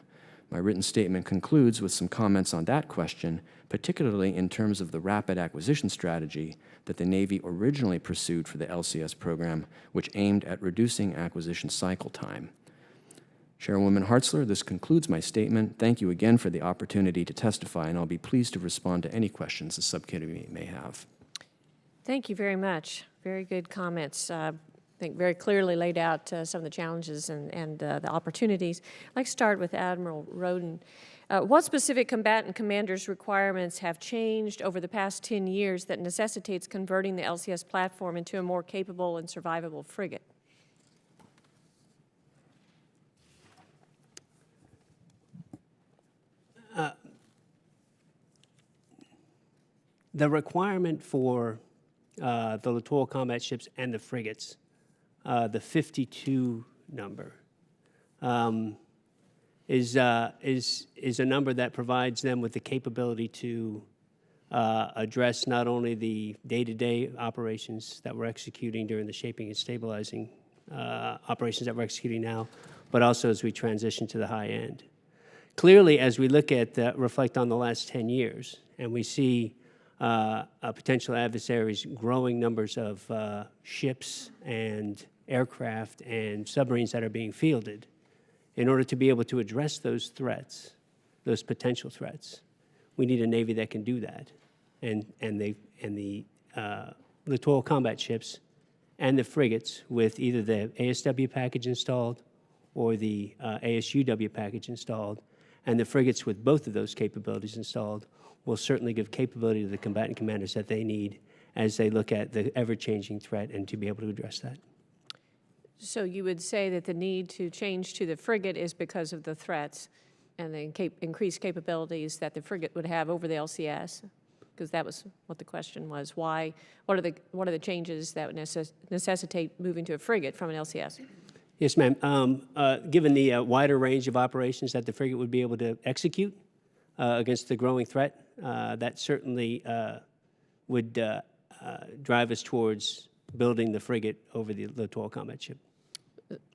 My written statement concludes with some comments on that question, particularly in terms of the rapid acquisition strategy that the Navy originally pursued for the LCS program, which aimed at reducing acquisition cycle time. Chairwoman Hartzler, this concludes my statement. Thank you again for the opportunity to testify, and I'll be pleased to respond to any questions the subcommittee may have. Thank you very much. Very good comments. I think very clearly laid out some of the challenges and the opportunities. I'd like to start with Admiral Rowden. What specific combatant commanders' requirements have changed over the past 10 years that necessitates converting the LCS platform into a more capable and survivable frigate? The requirement for the Littoral combat ships and the frigates, the 52 number, is a number that provides them with the capability to address not only the day-to-day operations that we're executing during the shaping and stabilizing operations that we're executing now, but also as we transition to the high end. Clearly, as we look at reflect on the last 10 years, and we see potential adversaries growing numbers of ships and aircraft and submarines that are being fielded, in order to be able to address those threats, those potential threats, we need a Navy that can do that. And the Littoral combat ships and the frigates with either the ASW package installed or the ASUW package installed, and the frigates with both of those capabilities installed will certainly give capability to the combatant commanders that they need as they look at the ever-changing threat and to be able to address that. So you would say that the need to change to the frigate is because of the threats and the increased capabilities that the frigate would have over the LCS? Because that was what the question was. Why? What are the changes that would necessitate moving to a frigate from an LCS? Yes, ma'am. Given the wider range of operations that the frigate would be able to execute against the growing threat, that certainly would drive us towards building the frigate over the Littoral combat ship.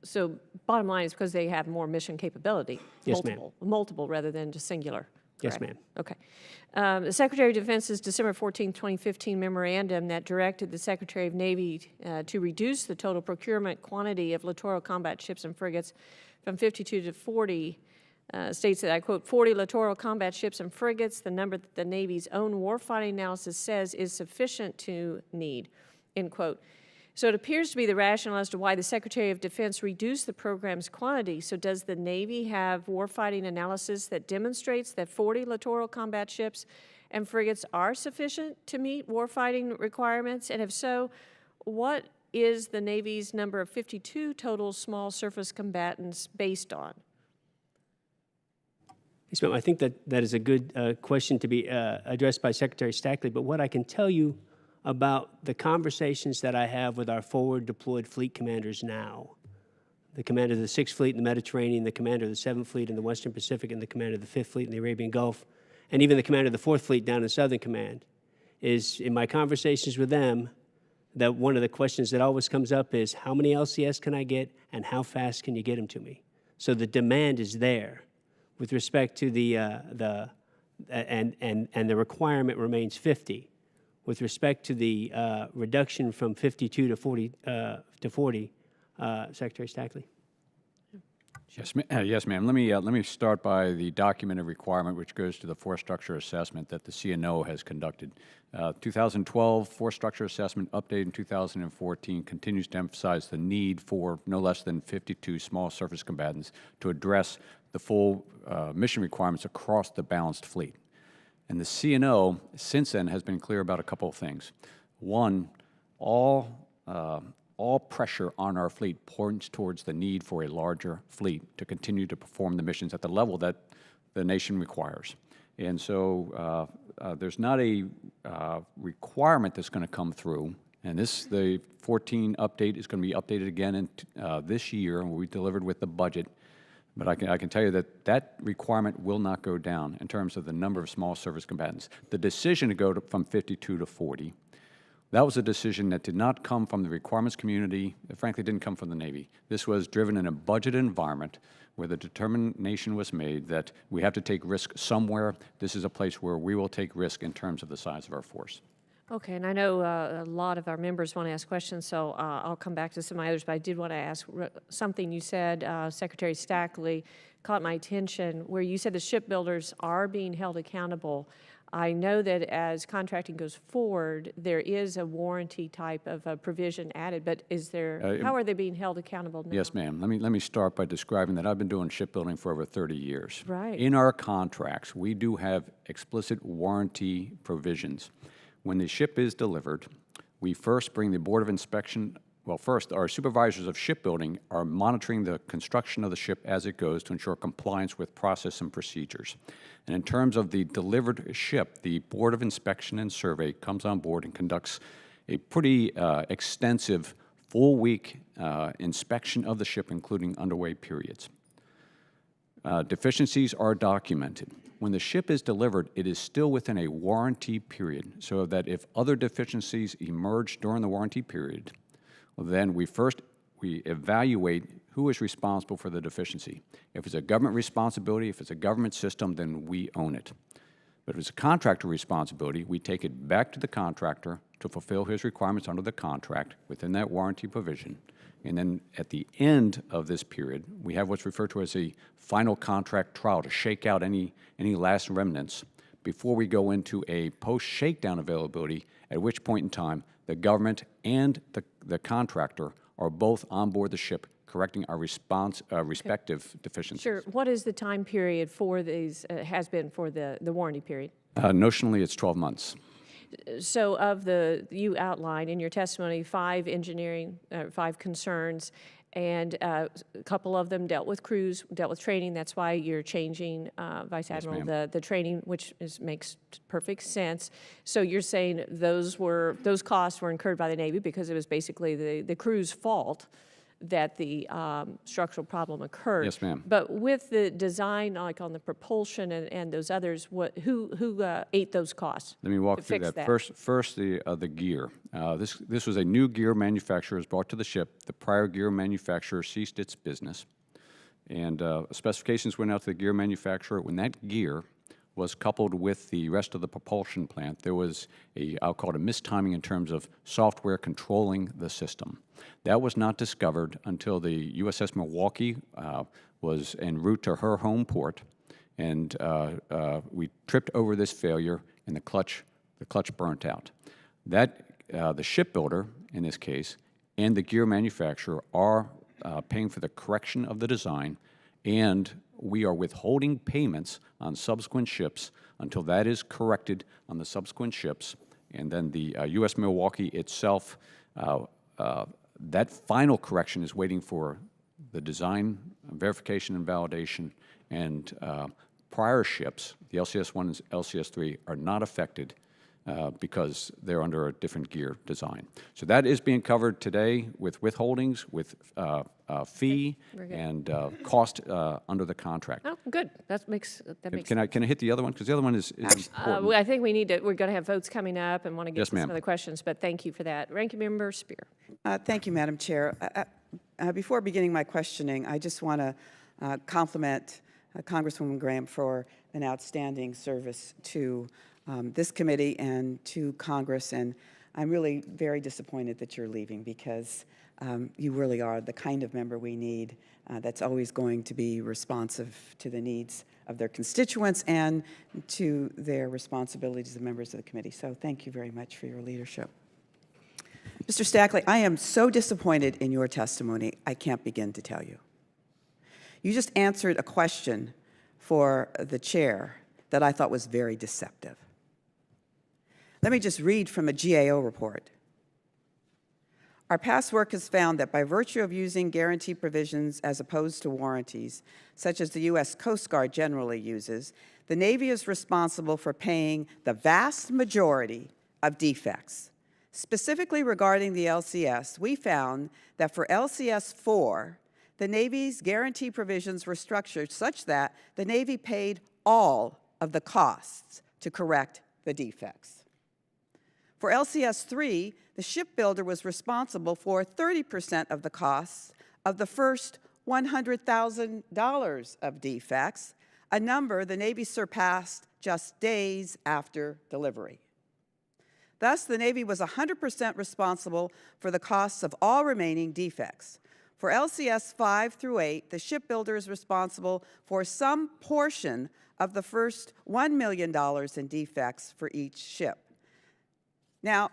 So bottom line is because they have more mission capability. Yes, ma'am. Multiple rather than just singular. Yes, correct? ma'am. Okay. The Secretary of Defense's December 14, 2015 memorandum that directed the Secretary of Navy to reduce the total procurement quantity of Littoral combat ships and frigates from 52 to 40 states that, I quote, 40 Littoral combat ships and frigates, the number that the Navy's own warfighting analysis says is sufficient to need, end quote. So it appears to be the rationale as to why the Secretary of Defense reduced the program's quantity. So does the Navy have warfighting analysis that demonstrates that 40 littoral combat ships and frigates are sufficient to meet warfighting requirements? And if so, what is the Navy's number of 52 total small surface combatants based on? Yes, ma'am. I think that is a good question to be addressed by Secretary Stackley. But what I can tell you about the conversations that I have with our forward deployed fleet commanders now, the commander of the 6th Fleet in the Mediterranean, the commander of the 7th Fleet in the Western Pacific, and the commander of the 5th Fleet in the Arabian Gulf, and even the commander of the 4th Fleet down in Southern Command, is in my conversations with them, that one of the questions that always comes up is, how many LCS can I get, and how fast can you get them to me? So the demand is there. With respect to the requirement remains 50. With respect to the reduction from 52 to 40, Secretary Stackley. Yes, ma'am. Let me start by the documented requirement, which goes to the force structure assessment that the CNO has conducted. 2012 force structure assessment updated in 2014 continues to emphasize the need for no less than 52 small surface combatants to address the full mission requirements across the balanced fleet. And the CNO, since then, has been clear about a couple of things. One, all pressure on our fleet points towards the need for a larger fleet to continue to perform the missions at the level that the nation requires. And so there's not a requirement that's going to come through. And the 14 update is going to be updated again in this year, and will be delivered with the budget. But I can tell you that that requirement will not go down in terms of the number of small surface combatants. The decision to go from 52 to 40, that was a decision that did not come from the requirements community. It frankly didn't come from the Navy. This was driven in a budget environment where the determination was made that we have to take risk somewhere. This is a place where we will take risk in terms of the size of our force. Okay, and I know a lot of our members want to ask questions, so I'll come back to some others, but I did want to ask something you said, Secretary Stackley, caught my attention, where you said the shipbuilders are being held accountable. I know that as contracting goes forward, there is a warranty type of a provision added, but is there, how are they being held accountable now? Yes, ma'am. Let me start by describing that I've been doing shipbuilding for over 30 years. Right. In our contracts, we do have explicit warranty provisions. When the ship is delivered, we first bring the Board of Inspection. Well, first, our supervisors of shipbuilding are monitoring the construction of the ship as it goes to ensure compliance with process and procedures. And in terms of the delivered ship, the Board of Inspection and Survey comes on board and conducts a pretty extensive full-week inspection of the ship, including underway periods. Deficiencies are documented. When the ship is delivered, it is still within a warranty period, so that if other deficiencies emerge during the warranty period, then we evaluate who is responsible for the deficiency. If it's a government responsibility, if it's a government system, then we own it. But if it's a contractor responsibility, we take it back to the contractor to fulfill his requirements under the contract within that warranty provision. And then at the end of this period, we have what's referred to as a final contract trial to shake out any last remnants before we go into a post-shakedown availability, at which point in time the government and the contractor are both on board the ship correcting our respective deficiencies. Sure. What is the time period for these, has been for the warranty period? Notionally, it's 12 months. So you outlined in your testimony 5 concerns, and a couple of them dealt with crews, dealt with training. That's why you're changing, Vice Admiral, the training, which makes perfect sense. So you're saying those costs were incurred by the Navy because it was basically the crew's fault that the structural problem occurred. Yes, ma'am. But with the design, like on the propulsion and those others, who ate those costs? Let me walk through that. First, the gear. This was a new gear manufacturer was brought to the ship. The prior gear manufacturer ceased its business, and specifications went out to the gear manufacturer. When that gear was coupled with the rest of the propulsion plant, there was I'll call it a mistiming in terms of software controlling the system. That was not discovered until the USS Milwaukee was en route to her home port, and we tripped over this failure, and the clutch burnt out. The shipbuilder, in this case, and the gear manufacturer are paying for the correction of the design, and we are withholding payments on subsequent ships until that is corrected on the subsequent ships. And then the U.S. Milwaukee itself, that final correction is waiting for the design verification and validation, and prior ships, the LCS-1 and LCS-3, are not affected because they're under a different gear design. So that is being covered today with withholdings, with fee and cost under the contract. Oh, good. That makes sense. Can I hit the other one? Because the other one is important. I think we need to, we're going to have votes coming up and want to get Yes, to some ma'am. of the questions, but thank you for that. Ranking Member Spear. Thank you, Madam Chair. Before beginning my questioning, I just want to compliment Congresswoman Graham for an outstanding service to this committee and to Congress, and I'm really very disappointed that you're leaving, because you really are the kind of member we need that's always going to be responsive to the needs of their constituents and to their responsibilities as members of the committee. So thank you very much for your leadership. Mr. Stackley, I am so disappointed in your testimony, I can't begin to tell you. You just answered a question for the chair that I thought was very deceptive. Let me just read from a GAO report. Our past work has found that by virtue of using guarantee provisions as opposed to warranties, such as the U.S. Coast Guard generally uses, the Navy is responsible for paying the vast majority of defects. Specifically regarding the LCS, we found that for LCS 4, the Navy's guarantee provisions were structured such that the Navy paid all of the costs to correct the defects. For LCS 3, the shipbuilder was responsible for 30% of the costs of the first $100,000 of defects, a number the Navy surpassed just days after delivery. Thus, the Navy was 100% responsible for the costs of all remaining defects. For LCS 5 through 8, the shipbuilder is responsible for some portion of the first $1 million in defects for each ship. Now,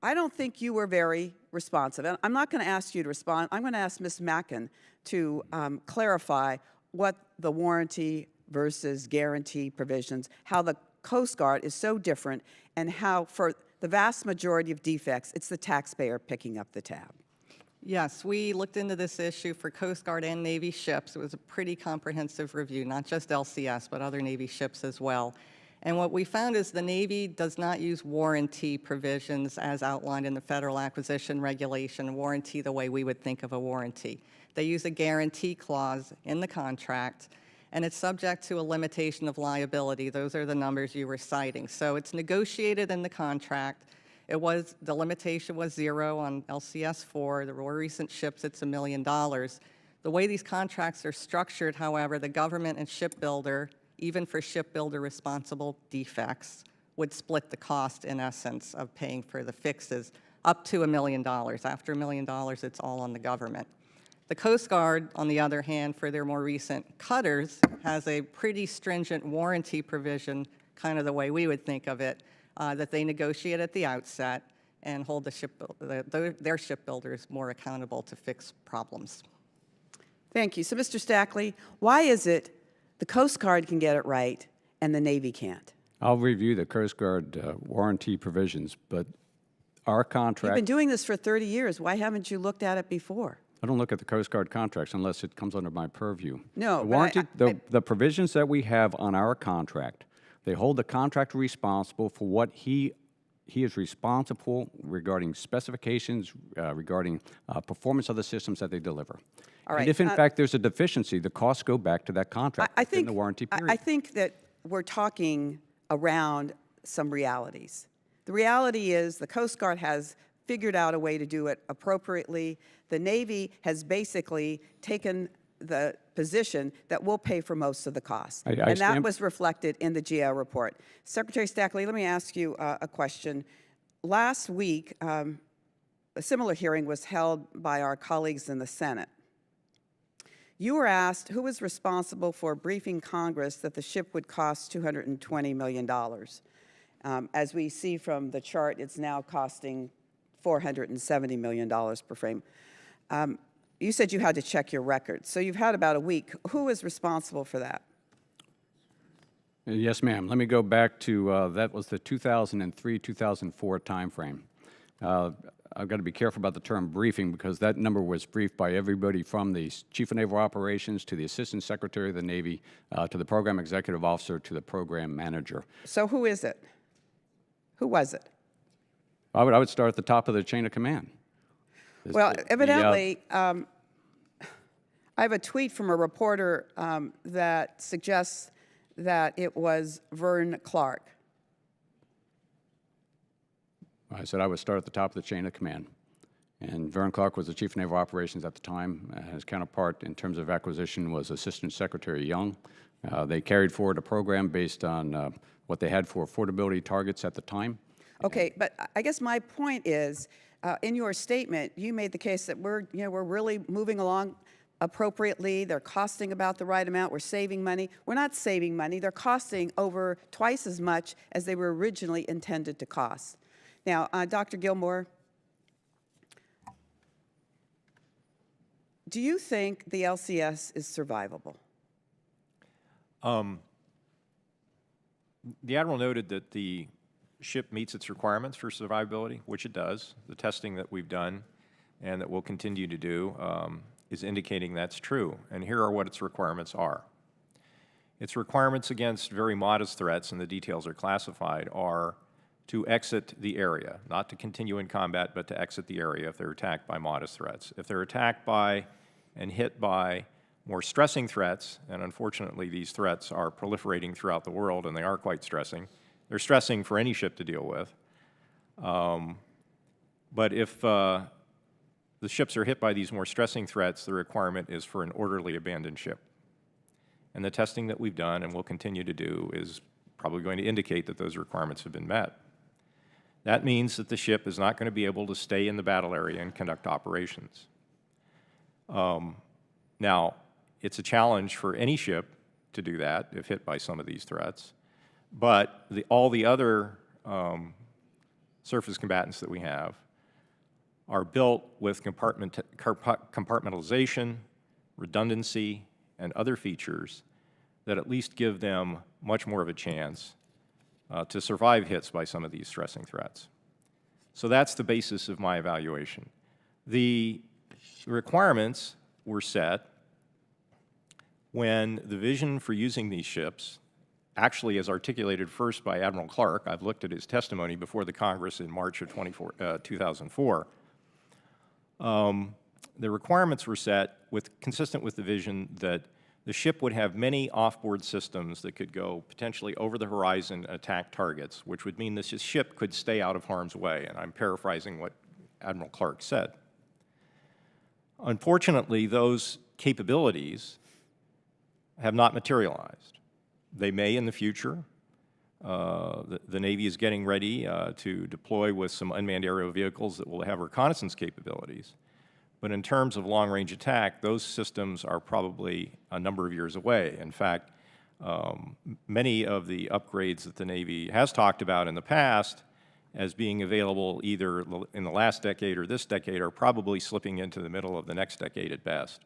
I don't think you were very responsive. And I'm not going to ask you to respond. I'm going to ask Ms. Mackin to clarify what the warranty versus guarantee provisions, how the Coast Guard is so different, and how for the vast majority of defects, it's the taxpayer picking up the tab. Yes, we looked into this issue for Coast Guard and Navy ships. It was a pretty comprehensive review, not just LCS, but other Navy ships as well. And what we found is the Navy does not use warranty provisions as outlined in the Federal Acquisition Regulation, warranty the way we would think of a warranty. They use a guarantee clause in the contract, and it's subject to a limitation of liability. Those are the numbers you were citing. So it's negotiated in the contract. The limitation was 0 on LCS 4. The more recent ships, it's $1 million. The way these contracts are structured, however, the government and shipbuilder, even for shipbuilder responsible defects, would split the cost, in essence, of paying for the fixes up to $1 million. After $1 million, it's all on the government. The Coast Guard, on the other hand, for their more recent cutters, has a pretty stringent warranty provision, kind of the way we would think of it, that they negotiate at the outset and hold their shipbuilders more accountable to fix problems. Thank you. So, Mr. Stackley, why is it the Coast Guard can get it right and the Navy can't? I'll review the Coast Guard warranty provisions, but our contract... You've been doing this for 30 years. Why haven't you looked at it before? I don't look at the Coast Guard contracts unless it comes under my purview. No, The but warranty, the provisions that we have on our contract, they hold the contractor responsible for what he is responsible regarding specifications, regarding performance of the systems that they deliver. All right. And if, in fact, there's a deficiency, the costs go back to that contract within the warranty period. I think that we're talking around some realities. The reality is the Coast Guard has figured out a way to do it appropriately. The Navy has basically taken the position that we'll pay for most of the costs. And that was reflected in the GAO report. Secretary Stackley, let me ask you a question. Last week, a similar hearing was held by our colleagues in the Senate. You were asked who was responsible for briefing Congress that the ship would cost $220 million. As we see from the chart, it's now costing $470 million per frame. You said you had to check your records, so you've had about a week. Who is responsible for that? Yes, ma'am. Let me go back to, that was the 2003-2004 timeframe. I've got to be careful about the term briefing because that number was briefed by everybody from the Chief of Naval Operations to the Assistant Secretary of the Navy to the Program Executive Officer to the Program Manager. So who is it? Who was it? I would start at the top of the chain of command. Well, evidently, I have a tweet from a reporter that suggests that it was Vern Clark. I said I would start at the top of the chain of command. And Vern Clark was the Chief of Naval Operations at the time. His counterpart in terms of acquisition was Assistant Secretary Young. They carried forward a program based on what they had for affordability targets at the time. Okay, but I guess my point is, in your statement, you made the case that we're really moving along appropriately. They're costing about the right amount. We're saving money. We're not saving money. They're costing over twice as much as they were originally intended to cost. Now, Dr. Gilmore, do you think the LCS is survivable? The Admiral noted that the ship meets its requirements for survivability, which it does. The testing that we've done and that we'll continue to do is indicating that's true. And here are what its requirements are. Its requirements against very modest threats, and the details are classified, are to exit the area, not to continue in combat, but to exit the area if they're attacked by modest threats. If they're attacked by and hit by more stressing threats, and unfortunately these threats are proliferating throughout the world and they are quite stressing. They're stressing for any ship to deal with. But if the ships are hit by these more stressing threats, the requirement is for an orderly abandoned ship. And the testing that we've done and will continue to do is probably going to indicate that those requirements have been met. That means that the ship is not going to be able to stay in the battle area and conduct operations. Now, it's a challenge for any ship to do that if hit by some of these threats, but all the other surface combatants that we have are built with compartmentalization, redundancy, and other features that at least give them much more of a chance to survive hits by some of these stressing threats. So that's the basis of my evaluation. The requirements were set when the vision for using these ships, actually as articulated first by Admiral Clark, I've looked at his testimony before the Congress in March of 2004, the requirements were set consistent with the vision that the ship would have many off-board systems that could go potentially over the horizon and attack targets, which would mean this ship could stay out of harm's way, and I'm paraphrasing what Admiral Clark said. Unfortunately, those capabilities have not materialized. They may in the future. The Navy is getting ready to deploy with some unmanned aerial vehicles that will have reconnaissance capabilities. But in terms of long-range attack, those systems are probably a number of years away. In fact, many of the upgrades that the Navy has talked about in the past as being available either in the last decade or this decade are probably slipping into the middle of the next decade at best.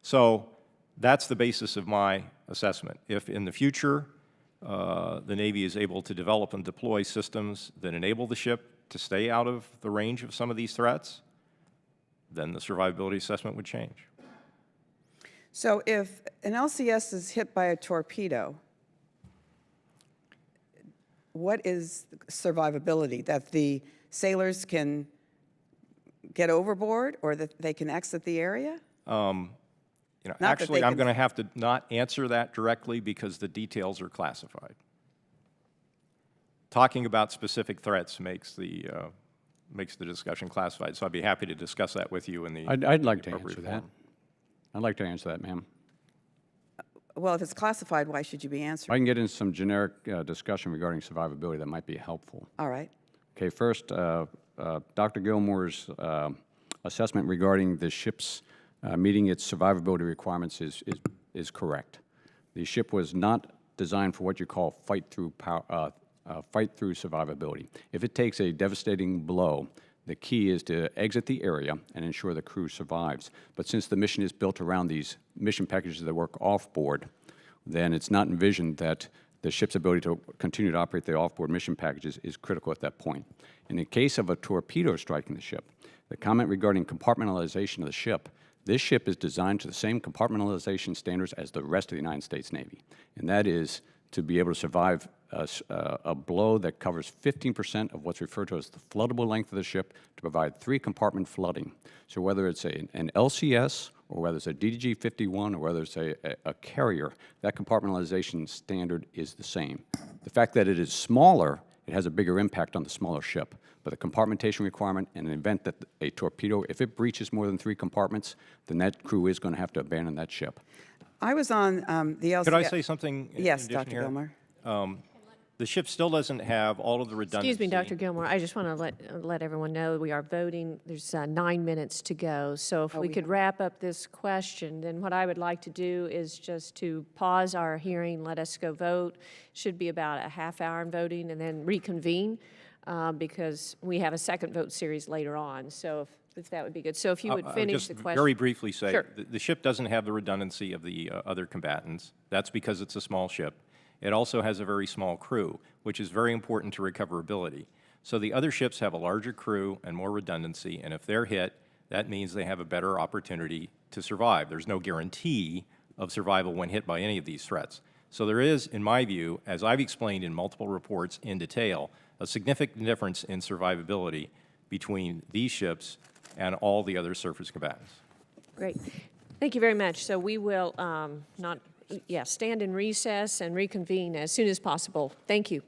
So that's the basis of my assessment. If in the future the Navy is able to develop and deploy systems that enable the ship to stay out of the range of some of these threats, then the survivability assessment would change. So if an LCS is hit by a torpedo, what is survivability? That the sailors can get overboard or that they can exit the area? Actually, I'm going to have to not answer that directly because the details are classified. Talking about specific threats makes the discussion classified, so I'd be happy to discuss that with you in the I'd like to answer appropriate that. form. I'd like to answer that, ma'am. Well, if it's classified, why should you be I answering? can get into some generic discussion regarding survivability that might be helpful. All right. Okay, first, Dr. Gilmore's assessment regarding the ship's meeting its survivability requirements is correct. The ship was not designed for what you call fight through survivability. If it takes a devastating blow, the key is to exit the area and ensure the crew survives. But since the mission is built around these mission packages that work off-board, then it's not envisioned that the ship's ability to continue to operate the off-board mission packages is critical at that point. In the case of a torpedo striking the ship, the comment regarding compartmentalization of the ship, this ship is designed to the same compartmentalization standards as the rest of the United States Navy, and that is to be able to survive a blow that covers 15% of what's referred to as the floodable length of the ship to provide 3-compartment flooding. So whether it's an LCS or whether it's a DDG-51 or whether it's a carrier, that compartmentalization standard is the same. The fact that it is smaller, it has a bigger impact on the smaller ship. But the compartmentation requirement, in an event that a torpedo, if it breaches more than 3 compartments, then that crew is going to have to abandon that ship. I was on the LCS. Could I say something in Yes, addition Dr. here? Gilmore. The ship still doesn't have all of the redundancy. Excuse me, Dr. Gilmore, I just want to let everyone know we are voting. There's 9 minutes to go. So if we could wrap up this question, then what I would like to do is just to pause our hearing, let us go vote. Should be about a half hour in voting and then reconvene because we have a second vote series later on. So if that would be good. So if you would finish the question. Very briefly say, Sure. the ship doesn't have the redundancy of the other combatants. That's because it's a small ship. It also has a very small crew, which is very important to recoverability. So the other ships have a larger crew and more redundancy, and if they're hit, that means they have a better opportunity to survive. There's no guarantee of survival when hit by any of these threats. So there is, in my view, as I've explained in multiple reports in detail, a significant difference in survivability between these ships and all the other surface combatants. Great. Thank you very much. So we will stand in recess and reconvene as soon as possible. Thank you.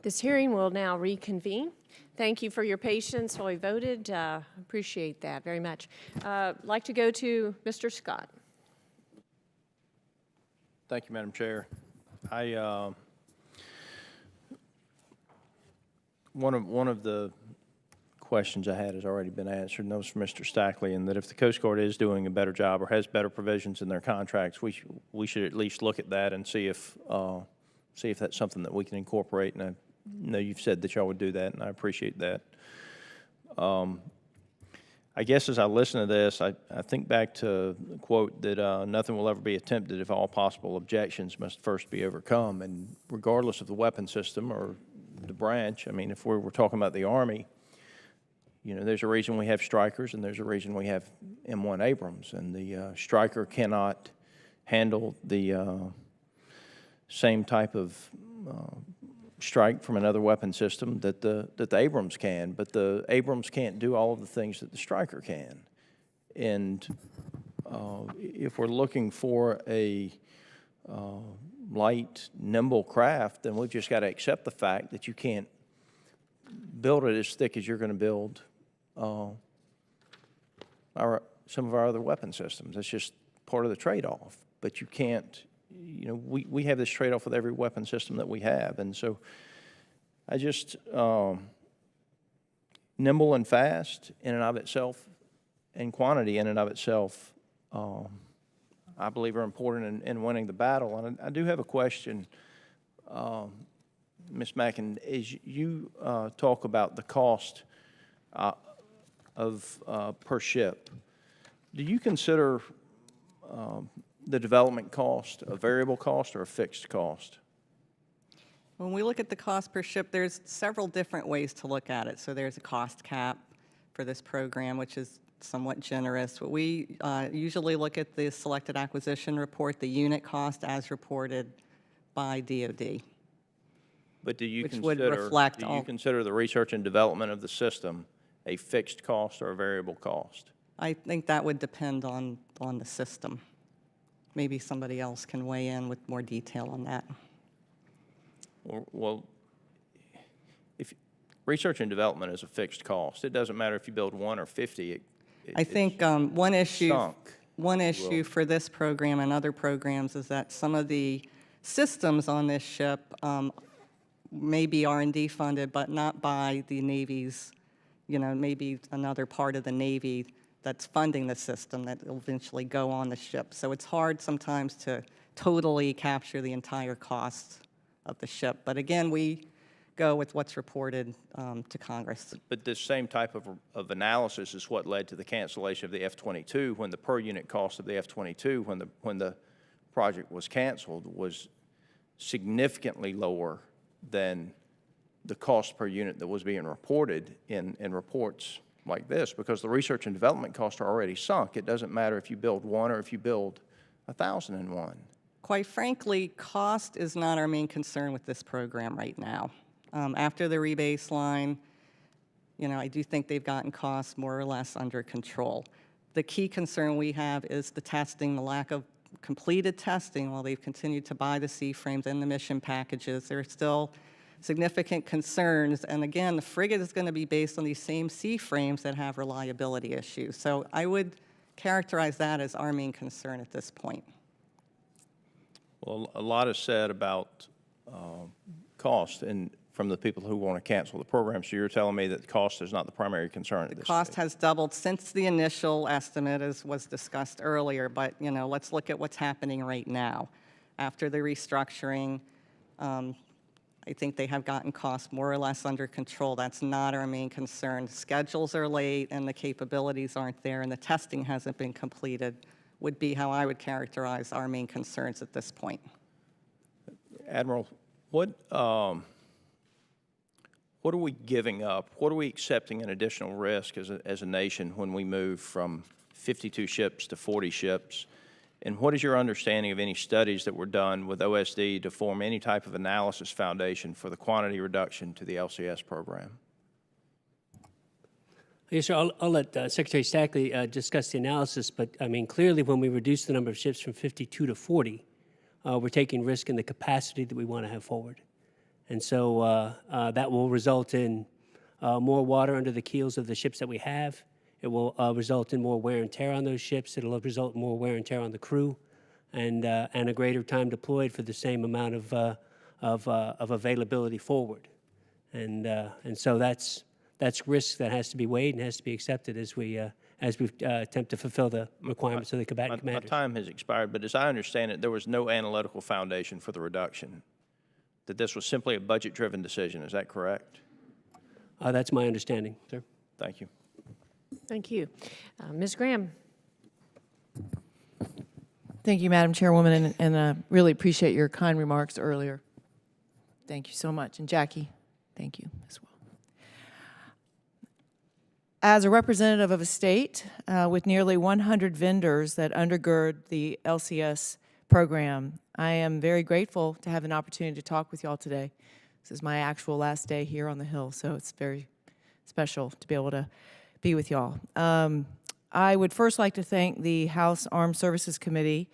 This hearing will now reconvene. Thank you for your patience while we voted. Appreciate that very much. Like to go to Mr. Scott. Thank you, Madam Chair. One of the questions I had has already been answered, and that was from Mr. Stackley, and that if the Coast Guard is doing a better job or has better provisions in their contracts, we should at least look at that and see if that's something that we can incorporate. And I know you've said that y'all would do that, and I appreciate that. I guess as I listen to this, I think back to the quote that nothing will ever be attempted if all possible objections must first be overcome. And regardless of the weapon system or the branch, I mean, if we're talking about the Army, you know, there's a reason we have Strikers and there's a reason we have M1 Abrams. And the Striker cannot handle the same type of strike from another weapon system that the Abrams can, but the Abrams can't do all of the things that the Striker can. And if we're looking for a light, nimble craft, then we've just got to accept the fact that you can't build it as thick as you're going to build some of our other weapon systems. That's just part of the trade-off. But you can't, you know, we have this trade-off with every weapon system that we have. And so I just, nimble and fast in and of itself, and quantity in and of itself, I believe are important in winning the battle. And I do have a question, Ms. Mackin, as you talk about the cost of per ship, do you consider the development cost a variable cost or a fixed cost? When we look at the cost per ship, there's several different ways to look at it. So there's a cost cap for this program, which is somewhat generous. But we usually look at the selected acquisition report, the unit cost as reported by DoD. But do you Which would reflect all- consider the research and development of the system a fixed cost or a variable cost? I think that would depend on the system. Maybe somebody else can weigh in with more detail on that. Well, if research and development is a fixed cost, it doesn't matter if you build 1 or 50. I think one issue sunk, for this program and other programs is that some of the systems on this ship may be R&D funded, but not by the Navy's, you know, maybe another part of the Navy that's funding the system that will eventually go on the ship. So it's hard sometimes to totally capture the entire cost of the ship. But again, we go with what's reported to Congress. But this same type of analysis is what led to the cancellation of the F-22, when the per unit cost of the F-22, when the project was canceled, was significantly lower than the cost per unit that was being reported in reports like this, because the research and development costs are already sunk. It doesn't matter if you build 1 or if you build 1,001. Quite frankly, cost is not our main concern with this program right now. After the rebaseline, you know, I do think they've gotten costs more or less under control. The key concern we have is the testing, the lack of completed testing while they've continued to buy the C-frames and the mission packages. There are still significant concerns, and again, the frigate is going to be based on these same C-frames that have reliability issues. So I would characterize that as our main concern at this point. Well, a lot is said about cost and from the people who want to cancel the program. So you're telling me that the cost is not the primary concern at this stage? The cost has doubled since the initial estimate, as was discussed earlier, but you know, let's look at what's happening right now. After the restructuring, I think they have gotten costs more or less under control. That's not our main concern. Schedules are late and the capabilities aren't there and the testing hasn't been completed would be how I would characterize our main concerns at this point. Admiral, what are we giving up? What are we accepting an additional risk as a nation when we move from 52 ships to 40 ships? And what is your understanding of any studies that were done with OSD to form any type of analysis foundation for the quantity reduction to the LCS program? Yes, sir. I'll let Secretary Stackley discuss the analysis, but I mean, clearly when we reduce the number of ships from 52 to 40, we're taking risk in the capacity that we want to have forward. And so that will result in more water under the keels of the ships that we have. It will result in more wear and tear on those ships. It'll result in more wear and tear on the crew, and a greater time deployed for the same amount of availability forward. And so that's risk that has to be weighed and has to be accepted as we attempt to fulfill the requirements of the combatant My commanders. time has expired, but as I understand it, there was no analytical foundation for the reduction, that this was simply a budget-driven decision. Is that correct? That's my understanding, sir. Thank you. Thank you. Ms. Graham. Thank you, Madam Chairwoman, and really appreciate your kind remarks earlier. Thank you so much. And Jackie, thank you as well. As a representative of a state with nearly 100 vendors that undergird the LCS program, I am very grateful to have an opportunity to talk with y'all today. This is my actual last day here on the Hill, so it's very special to be able to be with y'all. I would first like to thank the House Armed Services Committee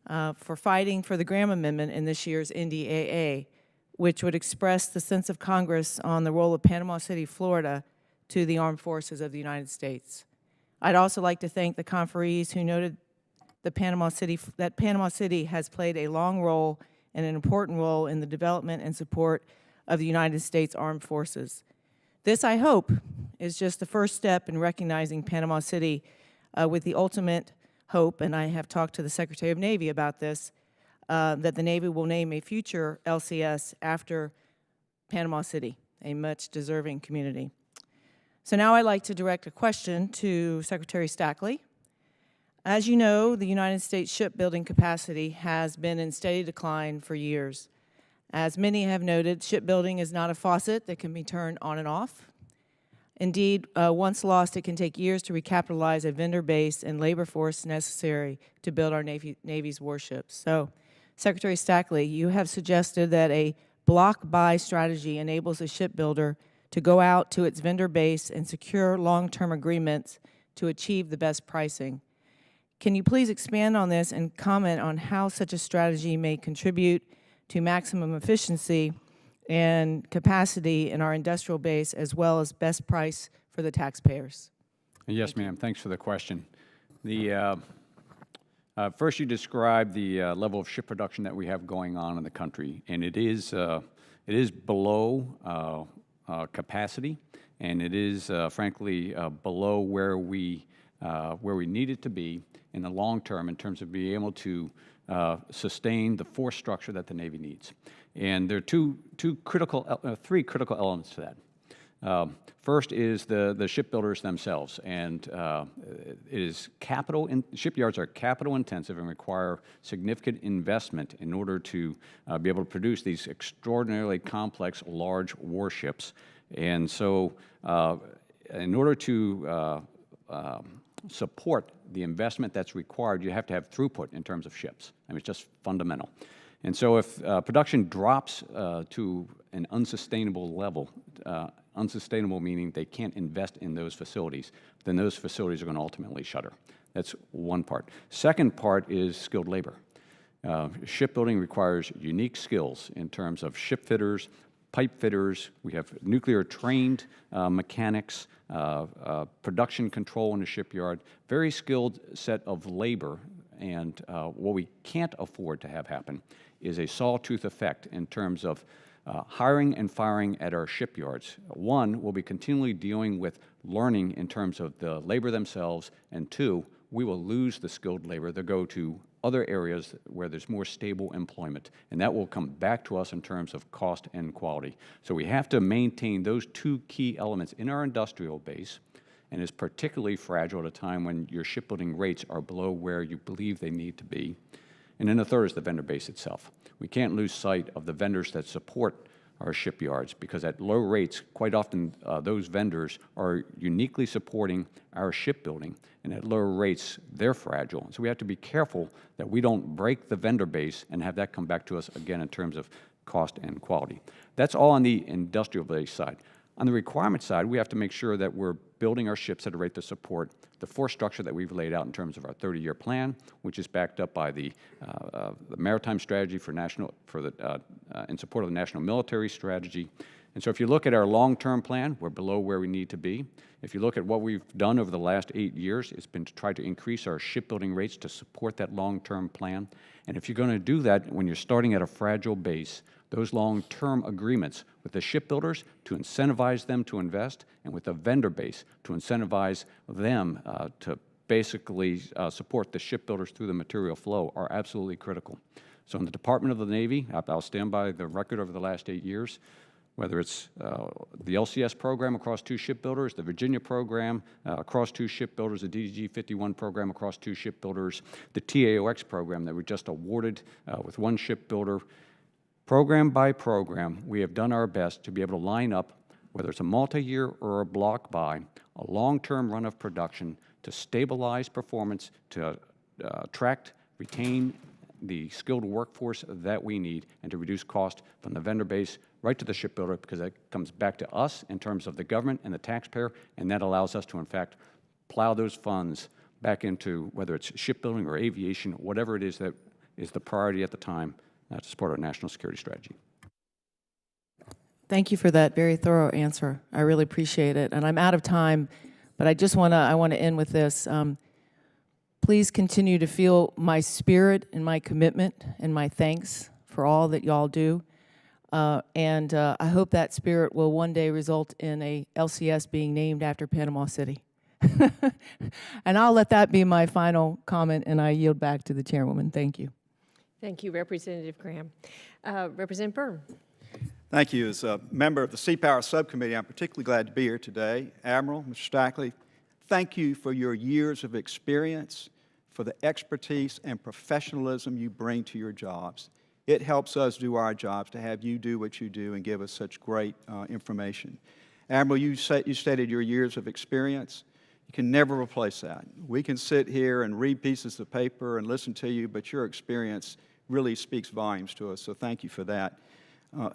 for fighting for the Graham Amendment in this year's NDAA, which would express the sense of Congress on the role of Panama City, Florida, to the armed forces of the United States. I'd also like to thank the conferees who noted that Panama City has played a long role and an important role in the development and support of the United States Armed Forces. This, I hope, is just the first step in recognizing Panama City with the ultimate hope, and I have talked to the Secretary of Navy about this, that the Navy will name a future LCS after Panama City, a much deserving community. So now I'd like to direct a question to Secretary Stackley. As you know, the United States shipbuilding capacity has been in steady decline for years. As many have noted, shipbuilding is not a faucet that can be turned on and off. Indeed, once lost, it can take years to recapitalize a vendor base and labor force necessary to build our Navy's warships. So, Secretary Stackley, you have suggested that a block buy strategy enables a shipbuilder to go out to its vendor base and secure long-term agreements to achieve the best pricing. Can you please expand on this and comment on how such a strategy may contribute to maximum efficiency and capacity in our industrial base, as well as best price for the taxpayers? Yes, ma'am. Thanks for the question. First, you described the level of ship production that we have going on in the country, and it is below capacity, and it is frankly below where we need it to be in the long term in terms of being able to sustain the force structure that the Navy needs. And there are three critical elements to that. First is the shipbuilders themselves, and shipyards are capital intensive and require significant investment in order to be able to produce these extraordinarily complex, large warships. And so in order to support the investment that's required, you have to have throughput in terms of ships. I mean, it's just fundamental. And so if production drops to an unsustainable level, unsustainable meaning they can't invest in those facilities, then those facilities are going to ultimately shutter. That's one part. Second part is skilled labor. Shipbuilding requires unique skills in terms of ship fitters, pipe fitters. We have nuclear-trained mechanics, production control in the shipyard, very skilled set of labor. And what we can't afford to have happen is a sawtooth effect in terms of hiring and firing at our shipyards. One, we'll be continually dealing with learning in terms of the labor themselves, and two, we will lose the skilled labor. They'll go to other areas where there's more stable employment, and that will come back to us in terms of cost and quality. So we have to maintain those two key elements in our industrial base, and it's particularly fragile at a time when your shipbuilding rates are below where you believe they need to be. And then the third is the vendor base itself. We can't lose sight of the vendors that support our shipyards, because at low rates, quite often those vendors are uniquely supporting our shipbuilding, and at lower rates, they're fragile. So we have to be careful that we don't break the vendor base and have that come back to us again in terms of cost and quality. That's all on the industrial base side. On the requirement side, we have to make sure that we're building our ships at a rate to support the force structure that we've laid out in terms of our 30-year plan, which is backed up by the maritime strategy in support of the national military strategy. And so if you look at our long-term plan, we're below where we need to be. If you look at what we've done over the last 8 years, it's been to try to increase our shipbuilding rates to support that long-term plan. And if you're going to do that when you're starting at a fragile base, those long-term agreements with the shipbuilders to incentivize them to invest, and with the vendor base to incentivize them to basically support the shipbuilders through the material flow are absolutely critical. So in the Department of the Navy, I'll stand by the record over the last 8 years, whether it's the LCS program across 2 shipbuilders, the Virginia program across 2 shipbuilders, the DDG 51 program across 2 shipbuilders, the TAOX program that we just awarded with 1 shipbuilder. Program by program, we have done our best to be able to line up, whether it's a multi-year or a block buy, a long-term run of production to stabilize performance, to attract, retain the skilled workforce that we need, and to reduce cost from the vendor base right to the shipbuilder, because that comes back to us in terms of the government and the taxpayer, and that allows us to, in fact, plow those funds back into whether it's shipbuilding or aviation, whatever it is that is the priority at the time to support our national security strategy. Thank you for that very thorough answer. I really appreciate it. And I'm out of time, but I want to end with this. Please continue to feel my spirit and my commitment and my thanks for all that y'all do. And I hope that spirit will one day result in a LCS being named after Panama City. And I'll let that be my final comment, and I yield back to the chairwoman. Thank you. Thank you, Representative Graham. Representative Byrne. Thank you. As a member of the Sea Power Subcommittee, I'm particularly glad to be here today. Admiral, Mr. Stackley, thank you for your years of experience, for the expertise and professionalism you bring to your jobs. It helps us do our jobs to have you do what you do and give us such great information. Admiral, you stated your years of experience. You can never replace that. We can sit here and read pieces of paper and listen to you, but your experience really speaks volumes to us, so thank you for that.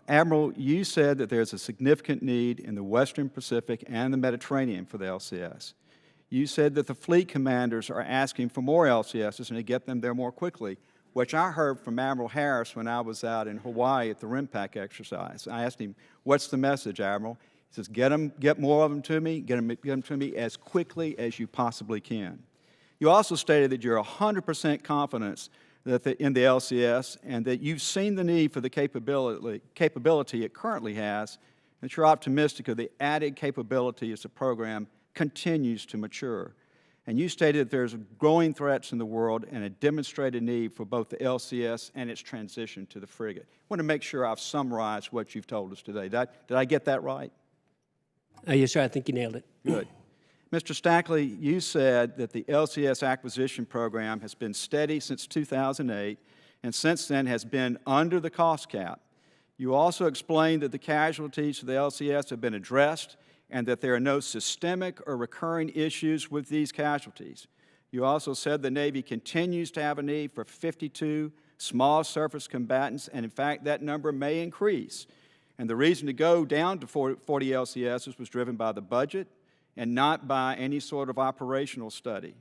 Admiral, you said that there's a significant need in the Western Pacific and the Mediterranean for the LCS. You said that the fleet commanders are asking for more LCSs and to get them there more quickly, which I heard from Admiral Harris when I was out in Hawaii at the RIMPAC exercise. I asked him, what's the message, Admiral? He says, get more of them to me, get them to me as quickly as you possibly can. You also stated that you're 100% confident that in the LCS and that you've seen the need for the capability it currently has, and that you're optimistic of the added capability as the program continues to mature. And you stated that there's growing threats in the world and a demonstrated need for both the LCS and its transition to the frigate. I want to make sure I've summarized what you've told us today. Did I get that right? Yes, sir. I think you nailed it. Good. Mr. Stackley, you said that the LCS acquisition program has been steady since 2008 and since then has been under the cost cap. You also explained that the casualties of the LCS have been addressed and that there are no systemic or recurring issues with these casualties. You also said the Navy continues to have a need for 52 small surface combatants, and in fact, that number may increase. And the reason to go down to 40 LCSs was driven by the budget and not by any sort of operational study.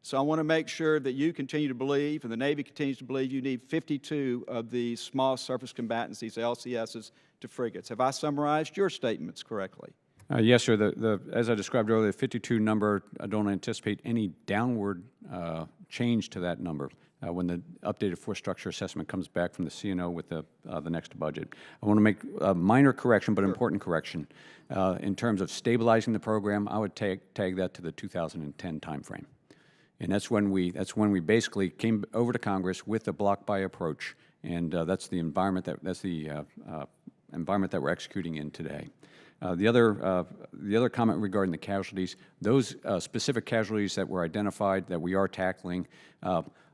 So I want to make sure that you continue to believe, and the Navy continues to believe, you need 52 of these small surface combatants, these LCSs, to frigates. Have I summarized your statements correctly? Yes, sir. As I described earlier, the 52 number, I don't anticipate any downward change to that number when the updated force structure assessment comes back from the CNO with the next budget. I want to make a minor correction, but important correction. In terms of stabilizing the program, I would tag that to the 2010 timeframe. And that's when we basically came over to Congress with the block buy approach, and that's the environment that we're executing in today. The other comment regarding the casualties, those specific casualties that were identified that we are tackling,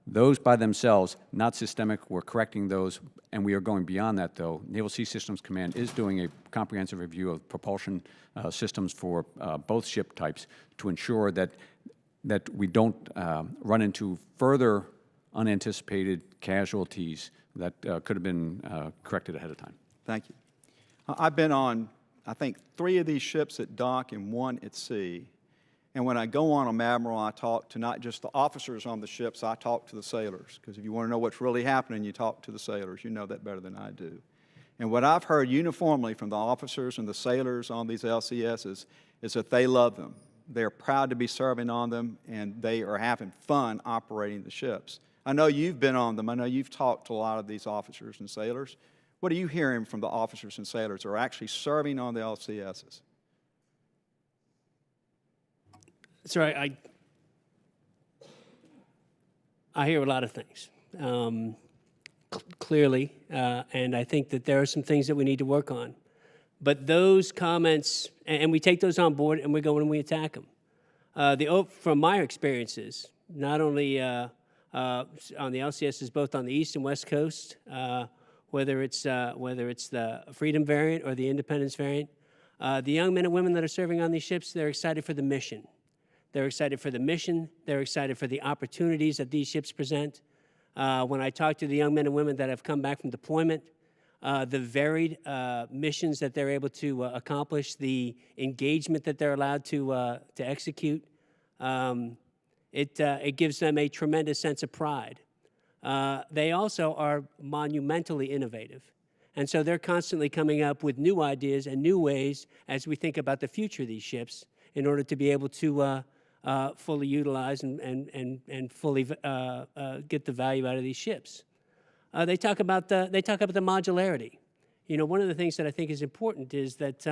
those by themselves, not systemic, we're correcting those, and we are going beyond that, though. Naval Sea Systems Command is doing a comprehensive review of propulsion systems for both ship types to ensure that we don't run into further unanticipated casualties that could have been corrected ahead of time. Thank you. I've been on, I think, 3 of these ships at dock and 1 at sea. And when I go on them, Admiral, I talk to not just the officers on the ships, I talk to the sailors. Because if you want to know what's really happening, you talk to the sailors. You know that better than I do. And what I've heard uniformly from the officers and the sailors on these LCSs is that they love them. They're proud to be serving on them, and they are having fun operating the ships. I know you've been on them. I know you've talked to a lot of these officers and sailors. What are you hearing from the officers and sailors who are actually serving on the LCSs? So I hear a lot of things, clearly, and I think that there are some things that we need to work on. But those comments, and we take those on board, and we go and we attack them. From my experiences, not only on the LCSs, both on the East and West Coast, whether it's the Freedom variant or the Independence variant, the young men and women that are serving on these ships, they're excited for the mission. They're excited for the mission. They're excited for the opportunities that these ships present. When I talk to the young men and women that have come back from deployment, the varied missions that they're able to accomplish, the engagement that they're allowed to execute, it gives them a tremendous sense of pride. They also are monumentally innovative. And so they're constantly coming up with new ideas and new ways as we think about the future of these ships in order to be able to fully utilize and fully get the value out of these ships. They talk about the modularity. You know, one of the things that I think is important is that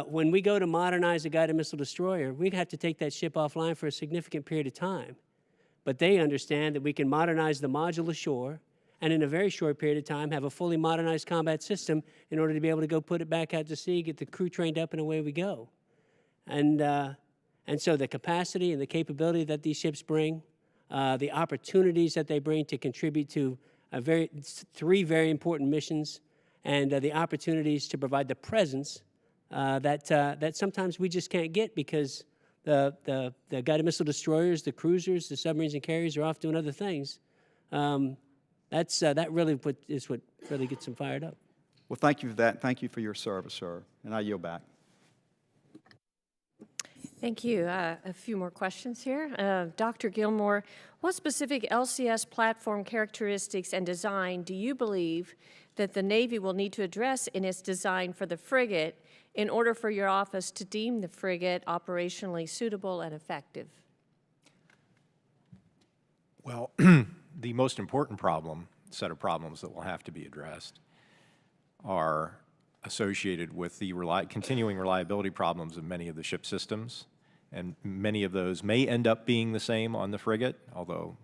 when we go to modernize a guided missile destroyer, we have to take that ship offline for a significant period of time. But they understand that we can modernize the module ashore and in a very short period of time have a fully modernized combat system in order to be able to go put it back out to sea, get the crew trained up, and away we go. And so the capacity and the capability that these ships bring, the opportunities that they bring to contribute to three very important missions, and the opportunities to provide the presence that sometimes we just can't get because the guided missile destroyers, the cruisers, the submarines and carriers are off doing other things. That really is what really gets them fired up. Well, thank you for that. Thank you for your service, sir. And I yield back. Thank you. A few more questions here. Dr. Gilmore, what specific LCS platform characteristics and design do you believe that the Navy will need to address in its design for the frigate in order for your office to deem the frigate operationally suitable and effective? Well, the most important set of problems that will have to be addressed are associated with the continuing reliability problems of many of the ship systems, and many of those may end up being the same on the frigate, although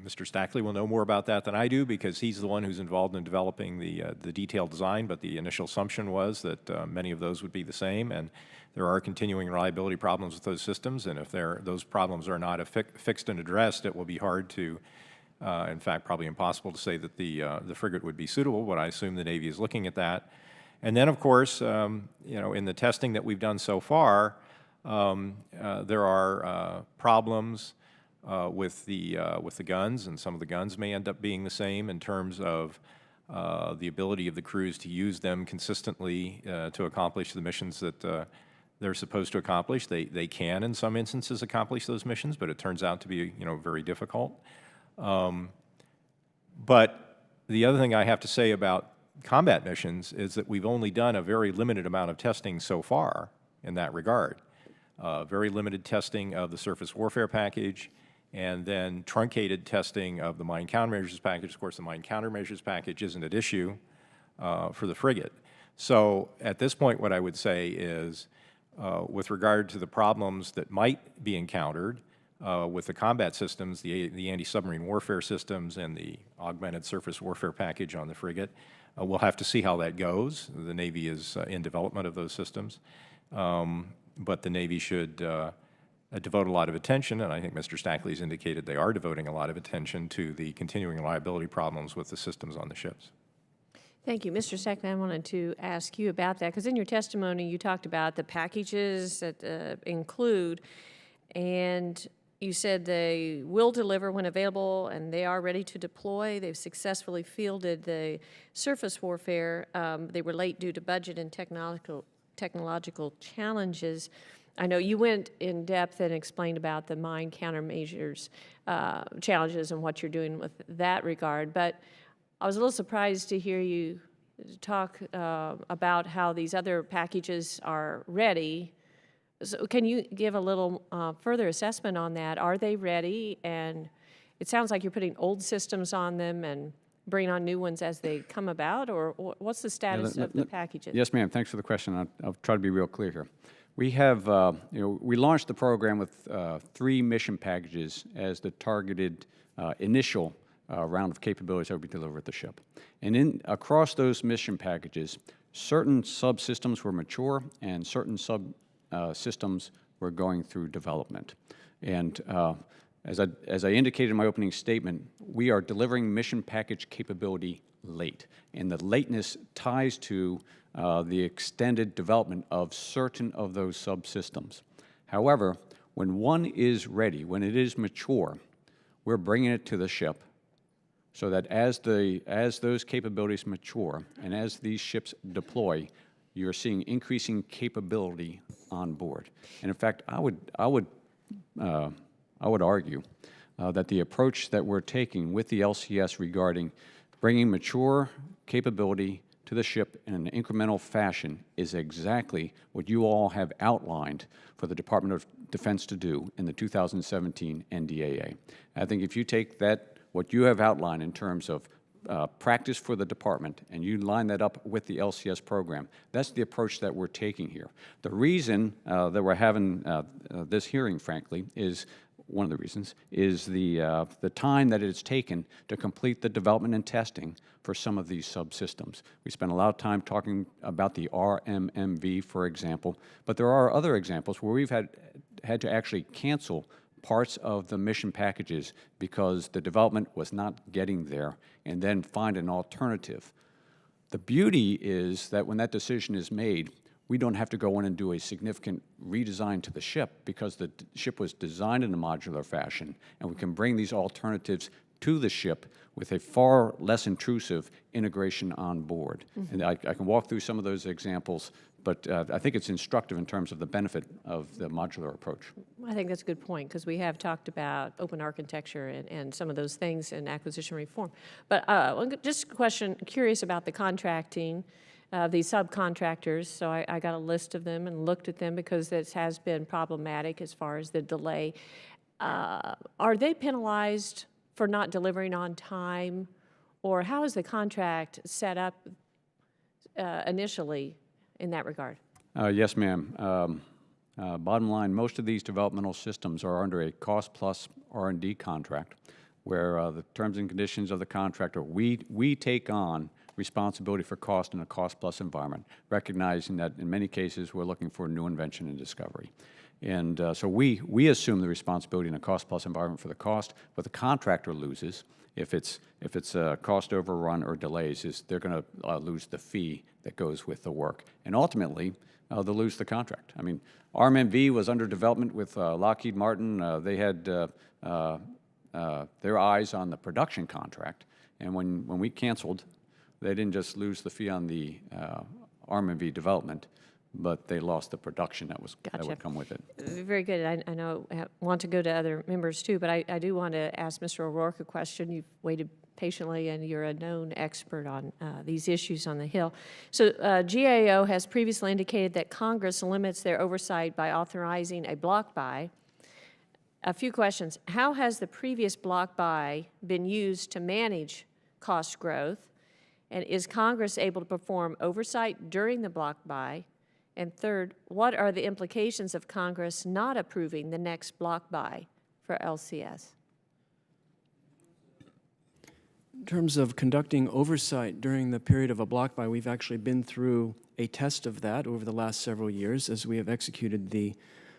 Mr. Stackley will know more about that than I do because he's the one who's involved in developing the detailed design, but the initial assumption was that many of those would be the same, and there are continuing reliability problems with those systems, and if those problems are not fixed and addressed, it will be hard to, in fact, probably impossible to say that the frigate would be suitable, but I assume the Navy is looking at that. And then, of course, you know, in the testing that we've done so far, there are problems with the guns, and some of the guns may end up being the same in terms of the ability of the crews to use them consistently to accomplish the missions that they're supposed to accomplish. They can, in some instances, accomplish those missions, but it turns out to be, you know, very difficult. But the other thing I have to say about combat missions is that we've only done a very limited amount of testing so far in that regard. Very limited testing of the surface warfare package, and then truncated testing of the mine countermeasures package. Of course, the mine countermeasures package isn't at issue for the frigate. So at this point, what I would say is, with regard to the problems that might be encountered with the combat systems, the anti-submarine warfare systems and the augmented surface warfare package on the frigate, we'll have to see how that goes. The Navy is in development of those systems. But the Navy should devote a lot of attention, and I think Mr. Stackley's indicated they are devoting a lot of attention to the continuing reliability problems with the systems on the ships. Thank you. Mr. Stackley, I wanted to ask you about that, because in your testimony you talked about the packages that include, and you said they will deliver when available and they are ready to deploy. They've successfully fielded the surface warfare. They were late due to budget and technological challenges. I know you went in depth and explained about the mine countermeasures challenges and what you're doing with that regard, but I was a little surprised to hear you talk about how these other packages are ready. So can you give a little further assessment on that? Are they ready? And it sounds like you're putting old systems on them and bringing on new ones as they come about, or what's the status of the packages? Yes, ma'am. Thanks for the question. I'll try to be real clear here. We have, we launched the program with 3 mission packages as the targeted initial round of capabilities that would be delivered at the ship. And across those mission packages, certain subsystems were mature and certain systems were going through development. And as I indicated in my opening statement, we are delivering mission package capability late. And the lateness ties to the extended development of certain of those subsystems. However, when one is ready, when it is mature, we're bringing it to the ship so that as those capabilities mature and as these ships deploy, you're seeing increasing capability on board. And in fact, I would argue that the approach that we're taking with the LCS regarding bringing mature capability to the ship in an incremental fashion is exactly what you all have outlined for the Department of Defense to do in the 2017 NDAA. I think if you take that, what you have outlined in terms of practice for the department, and you line that up with the LCS program, that's the approach that we're taking here. The reason that we're having this hearing, frankly, is one of the reasons, is the time that it's taken to complete the development and testing for some of these subsystems. We spent a lot of time talking about the RMMV, for example, but there are other examples where we've had to actually cancel parts of the mission packages because the development was not getting there, and then find an alternative. The beauty is that when that decision is made, we don't have to go in and do a significant redesign to the ship because the ship was designed in a modular fashion, and we can bring these alternatives to the ship with a far less intrusive integration on board. Mm-hmm. And I can walk through some of those examples, but I think it's instructive in terms of the benefit of the modular approach. I think that's a good point, because we have talked about open architecture and some of those things in acquisition reform. But just a question, curious about the contracting of these subcontractors. So I got a list of them and looked at them because this has been problematic as far as the delay. Are they penalized for not delivering on time, or how is the contract set up initially in that regard? Yes, ma'am. Bottom line, most of these developmental systems are under a cost-plus R&D contract, where the terms and conditions of the contractor, we take on responsibility for cost in a cost-plus environment, recognizing that in many cases we're looking for new invention and discovery. And so we assume the responsibility in a cost-plus environment for the cost. What the contractor loses, if it's a cost overrun or delays, is they're going to lose the fee that goes with the work. And ultimately, they'll lose the contract. I mean, RMMV was under development with Lockheed Martin. They had their eyes on the production contract. And when we canceled, they didn't just lose the fee on the RMMV development, but they lost the production that would come with it. Very good. I know I want to go to other members too, but I do want to ask Mr. O'Rourke a question. You've waited patiently, and you're a known expert on these issues on the Hill. So GAO has previously indicated that Congress limits their oversight by authorizing a block buy. A few questions. How has the previous block buy been used to manage cost growth? And is Congress able to perform oversight during the block buy? And third, what are the implications of Congress not approving the next block buy for LCS? In terms of conducting oversight during the period of a block buy, we've actually been through a test of that over the last several years as we have executed the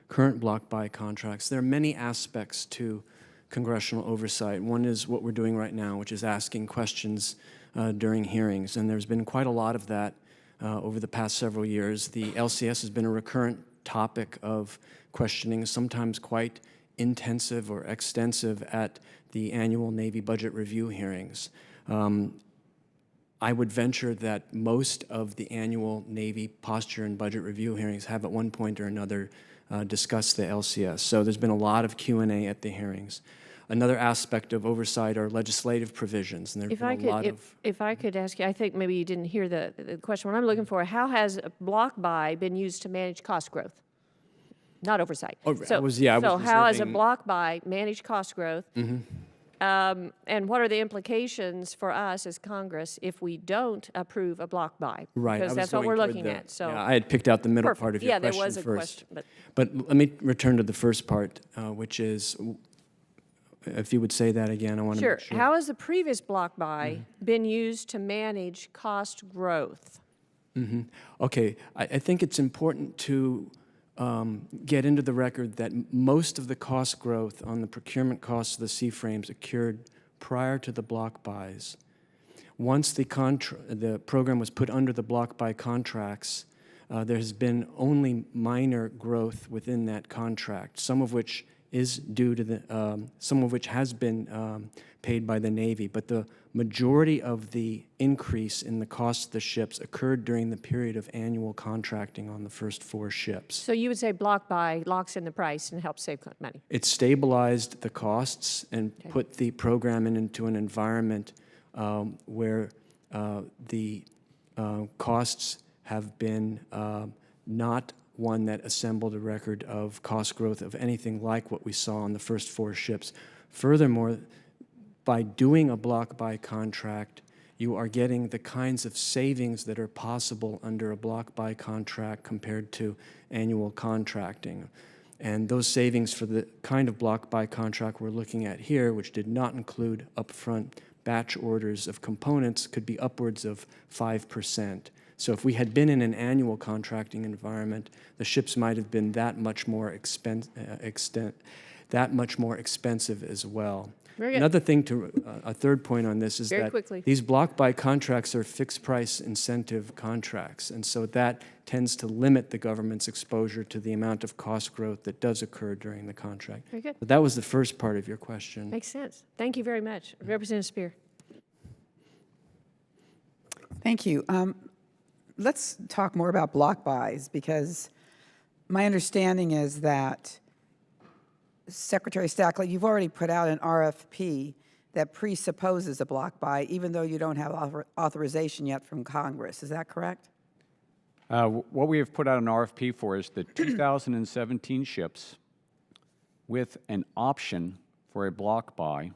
current block buy contracts. There are many aspects to congressional oversight. One is what we're doing right now, which is asking questions during hearings, and there's been quite a lot of that over the past several years. The LCS has been a recurrent topic of questioning, sometimes quite intensive or extensive at the annual Navy budget review hearings. I would venture that most of the annual Navy posture and budget review hearings have at one point or another discussed the LCS. So there's been a lot of Q&A at the hearings. Another aspect of oversight are legislative provisions, and there have been a lot of... If I could ask you, I think maybe you didn't hear the question. What I'm looking for, how has a block buy been used to manage cost growth? Not oversight. Oh, So I was how has a reserving- block buy managed cost growth? And what are the implications for us as Congress if we don't approve a block buy? Right. I Because was that's what going we're toward looking the- at, so. Yeah, I had picked out the middle Perfect. part of your Yeah, question there was a first. question, but. But let me return to the first part, which is, if you would say that again, I want to Sure. make sure. How has the previous block buy been used to manage cost growth? Okay, I think it's important to get into the record that most of the cost growth on the procurement costs of the C-frames occurred prior to the block buys. Once the program was put under the block buy contracts, there has been only minor growth within that contract, some of which is due to the, some of which has been paid by the Navy, but the majority of the increase in the cost of the ships occurred during the period of annual contracting on the first 4 ships. So you would say block buy locks in the price and helps save money? It stabilized the costs and put the program into an environment where the costs have been not one that assembled a record of cost growth of anything like what we saw on the first 4 ships. Furthermore, by doing a block buy contract, you are getting the kinds of savings that are possible under a block buy contract compared to annual contracting. And those savings for the kind of block buy contract we're looking at here, which did not include upfront batch orders of components, could be upwards of 5%. So if we had been in an annual contracting environment, the ships might have been that much more expensive as well. Very good. Another thing a third point on this is Very that quickly. these block buy contracts are fixed price incentive contracts, and so that tends to limit the government's exposure to the amount of cost growth that does occur during the contract. Very good. But that was the first part of your question. Makes sense. Thank you very much. Representative Spear. Thank you. Let's talk more about block buys, because my understanding is that, Secretary Stackley, you've already put out an RFP that presupposes a block buy, even though you don't have authorization yet from Congress. Is that correct? What we have put out an RFP for is the 2017 ships with an option for a block buy,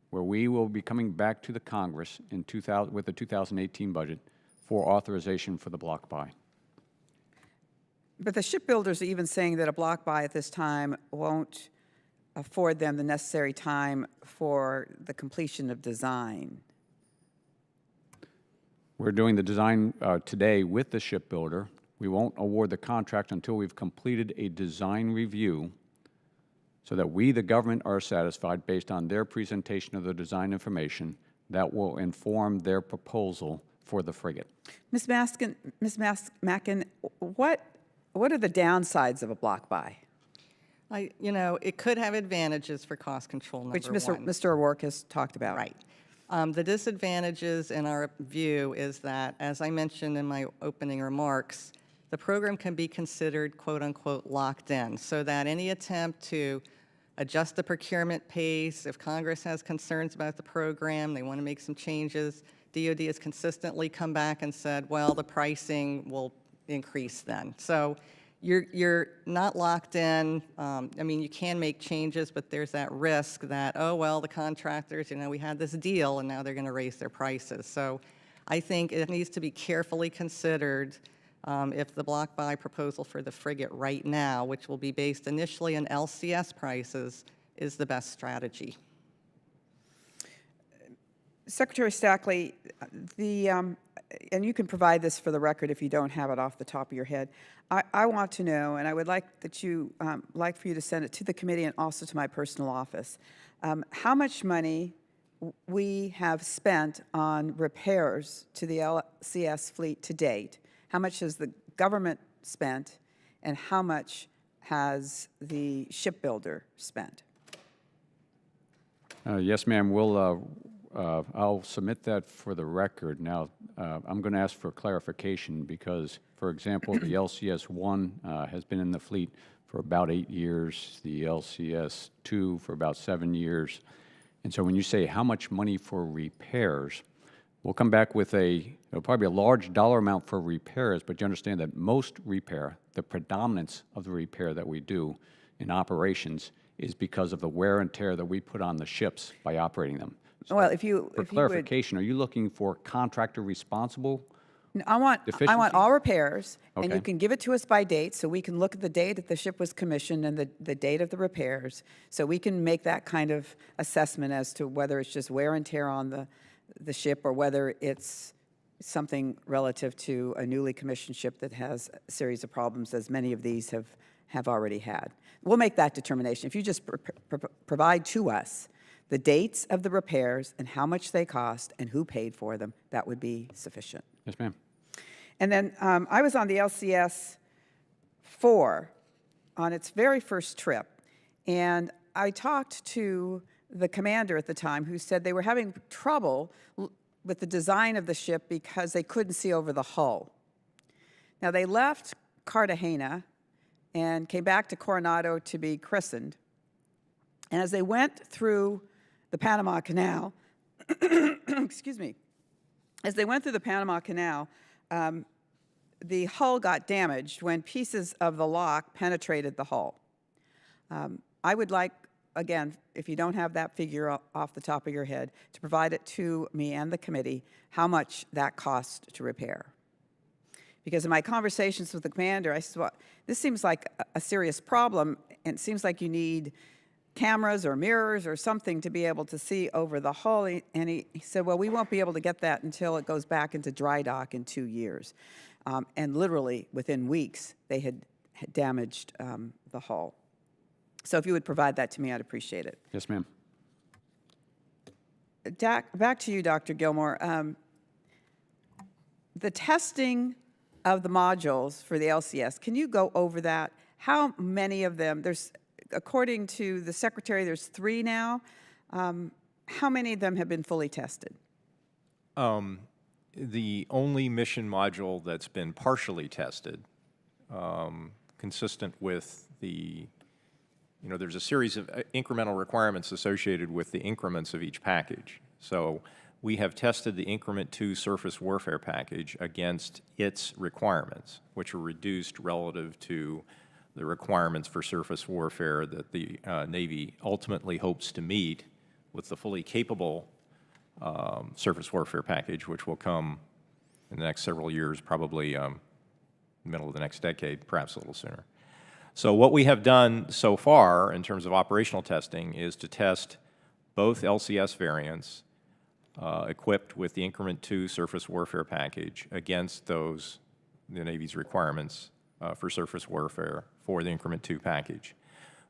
where we will be coming back to the Congress in with the 2018 budget for authorization for the block buy. But the shipbuilders are even saying that a block buy at this time won't afford them the necessary time for the completion of design. We're doing the design today with the shipbuilder. We won't award the contract until we've completed a design review so that we, the government, are satisfied based on their presentation of the design information that will inform their proposal for the frigate. Ms. Mackin, what are the downsides of a block buy? It could have advantages for cost control, number Which one. Mr. O'Rourke has talked about. Right. The disadvantages in our view is that, as I mentioned in my opening remarks, the program can be considered quote-unquote locked in, so that any attempt to adjust the procurement pace, if Congress has concerns about the program, they want to make some changes, DOD has consistently come back and said, well, the pricing will increase then. So you're not locked in. I mean, you can make changes, but there's that risk that, oh, well, the contractors, we had this deal, and now they're going to raise their prices. So I think it needs to be carefully considered if the block buy proposal for the frigate right now, which will be based initially on LCS prices, is the best strategy. Secretary Stackley, and you can provide this for the record if you don't have it off the top of your head. I want to know, and I would like for you to send it to the committee and also to my personal office, how much money we have spent on repairs to the LCS fleet to date. How much has the government spent, and how much has the shipbuilder spent? Yes, ma'am. We'll I'll submit that for the record. Now, I'm going to ask for clarification because, for example, the LCS-1 has been in the fleet for about 8 years, the LCS-2 for about 7 years. And so when you say how much money for repairs, we'll come back with it'll probably be a large dollar amount for repairs, but you understand that most repair, the predominance of the repair that we do in operations is because of the wear and tear that we put on the ships by operating them. So Well, for if you would, clarification, are you looking for contractor responsible? I want all repairs, and you Okay. can give it to us by date, so we can look at the date that the ship was commissioned and the date of the repairs, so we can make that kind of assessment as to whether it's just wear and tear on the ship or whether it's something relative to a newly commissioned ship that has a series of problems, as many of these have already had. We'll make that determination. If you just provide to us the dates of the repairs and how much they cost and who paid for them, that would be sufficient. Yes, ma'am. And then I was on the LCS-4 on its very first trip, and I talked to the commander at the time who said they were having trouble with the design of the ship because they couldn't see over the hull. Now, they left Cartagena and came back to Coronado to be christened. And as they went through the Panama Canal, excuse me, as they went through the Panama Canal, the hull got damaged when pieces of the lock penetrated the hull. I would like, again, if you don't have that figure off the top of your head, to provide it to me and the committee, how much that cost to repair. Because in my conversations with the commander, I said, well, this seems like a serious problem, and it seems like you need cameras or mirrors or something to be able to see over the hull. And he said, well, we won't be able to get that until it goes back into dry dock in 2 years. And literally, within weeks, they had damaged the hull. So if you would provide that to me, I'd appreciate it. Yes, ma'am. Back to you, Dr. Gilmore. The testing of the modules for the LCS, can you go over that? How many of them, according to the Secretary, there's 3 now. How many of them have been fully tested? The only mission module that's been partially tested, consistent with there's a series of incremental requirements associated with the increments of each package. So we have tested the Increment 2 surface warfare package against its requirements, which are reduced relative to the requirements for surface warfare that the Navy ultimately hopes to meet with the fully capable surface warfare package, which will come in the next several years, probably middle of the next decade, perhaps a little sooner. So what we have done so far in terms of operational testing is to test both LCS variants equipped with the Increment 2 surface warfare package against the Navy's requirements for surface warfare for the Increment 2 package.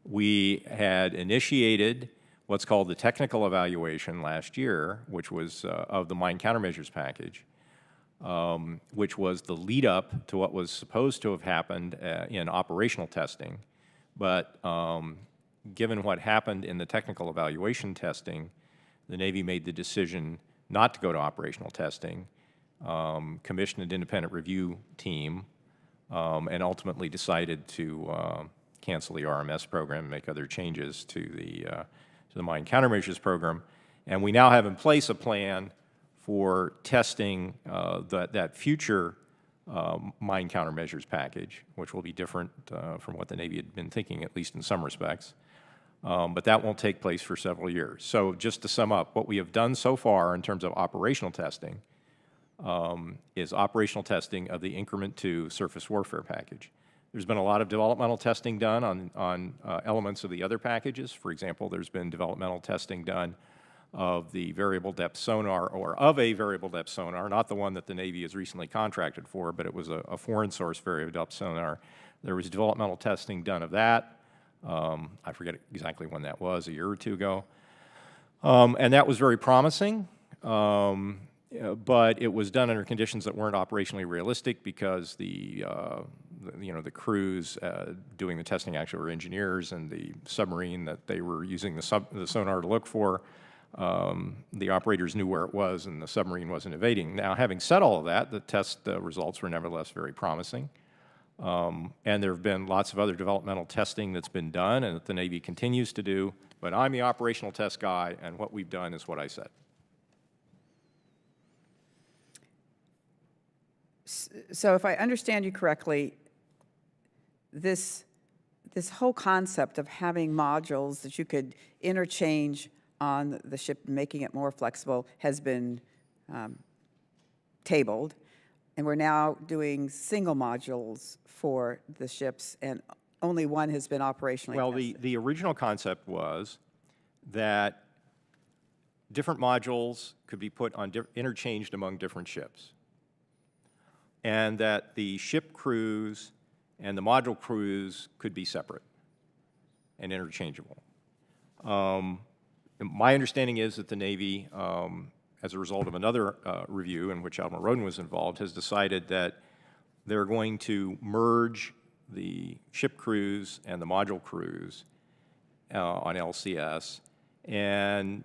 We had initiated what's called the technical evaluation last year, which was of the mine countermeasures package, which was the lead up to what was supposed to have happened in operational testing. But given what happened in the technical evaluation testing, the Navy made the decision not to go to operational testing, commissioned an independent review team, and ultimately decided to cancel the RMS program and make other changes to the mine countermeasures program. And we now have in place a plan for testing that future mine countermeasures package, which will be different from what the Navy had been thinking, at least in some respects. But that won't take place for several years. So just to sum up, what we have done so far in terms of operational testing is operational testing of the Increment 2 surface warfare package. There's been a lot of developmental testing done on elements of the other packages. For example, there's been developmental testing done of the variable depth sonar, or of a variable depth sonar, not the one that the Navy has recently contracted for, but it was a foreign source variable depth sonar. There was developmental testing done of that. I forget exactly when that was, a year or two ago. And that was very promising, but it was done under conditions that weren't operationally realistic because the crews doing the testing actually were engineers, and the submarine that they were using the sonar to look for the operators knew where it was and the submarine wasn't evading. Now, having said all of that, the test results were nevertheless very promising. And there have been lots of other developmental testing that's been done and that the Navy continues to do. But I'm the operational test guy, and what we've done is what I said. So if I understand you correctly, this whole concept of having modules that you could interchange on the ship, making it more flexible, has been tabled. And we're now doing single modules for the ships, and only one has been operationally Well, tested. the original concept was that different modules could be put on, interchanged among different ships, and that the ship crews and the module crews could be separate and interchangeable. My understanding is that the Navy, as a result of another review in which Admiral Rowden was involved, has decided that they're going to merge the ship crews and the module crews on LCS and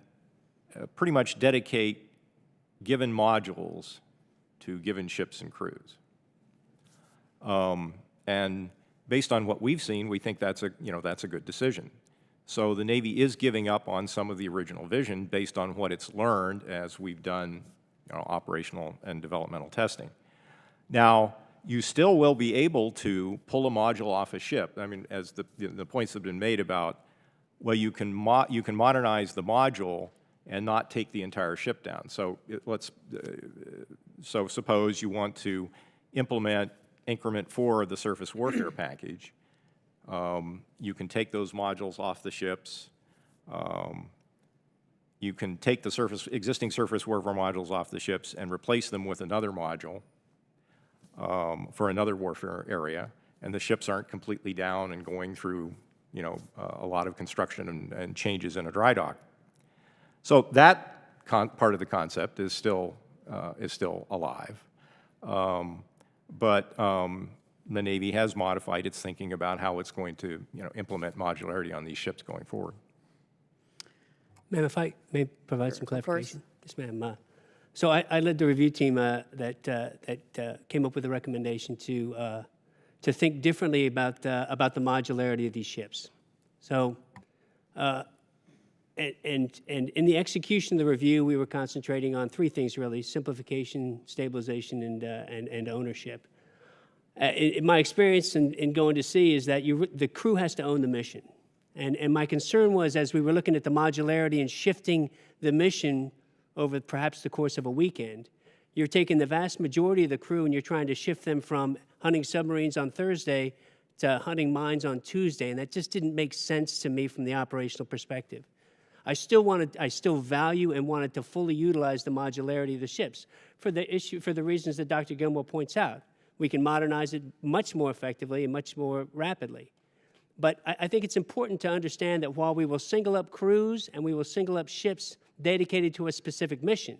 pretty much dedicate given modules to given ships and crews. And based on what we've seen, we think that's a good decision. So the Navy is giving up on some of the original vision based on what it's learned as we've done operational and developmental testing. Now, you still will be able to pull a module off a ship. I mean, as the points have been made about, well, you can modernize the module and not take the entire ship down. So so suppose you want to implement increment 4 of the surface warfare package. You can take those modules off the ships. You can take the existing surface warfare modules off the ships and replace them with another module for another warfare area, and the ships aren't completely down and going through, a lot of construction and changes in a dry dock. So that part of the concept is still alive, but the Navy has modified its thinking about how it's going to, implement modularity on these ships going forward. Ma'am, if I may provide some clarification. Yes, ma'am. So I led the review team that came up with a recommendation to think differently about the modularity of these ships. So, and in the execution of the review, we were concentrating on 3 things really: simplification, stabilization, and ownership. In my experience in going to sea is that the crew has to own the mission. And my concern was, as we were looking at the modularity and shifting the mission over perhaps the course of a weekend, you're taking the vast majority of the crew and you're trying to shift them from hunting submarines on Thursday to hunting mines on Tuesday, and that just didn't make sense to me from the operational perspective. I still value and wanted to fully utilize the modularity of the ships for the reasons that Dr. Gilmore points out. We can modernize it much more effectively and much more rapidly. But I think it's important to understand that while we will single up crews and we will single up ships dedicated to a specific mission,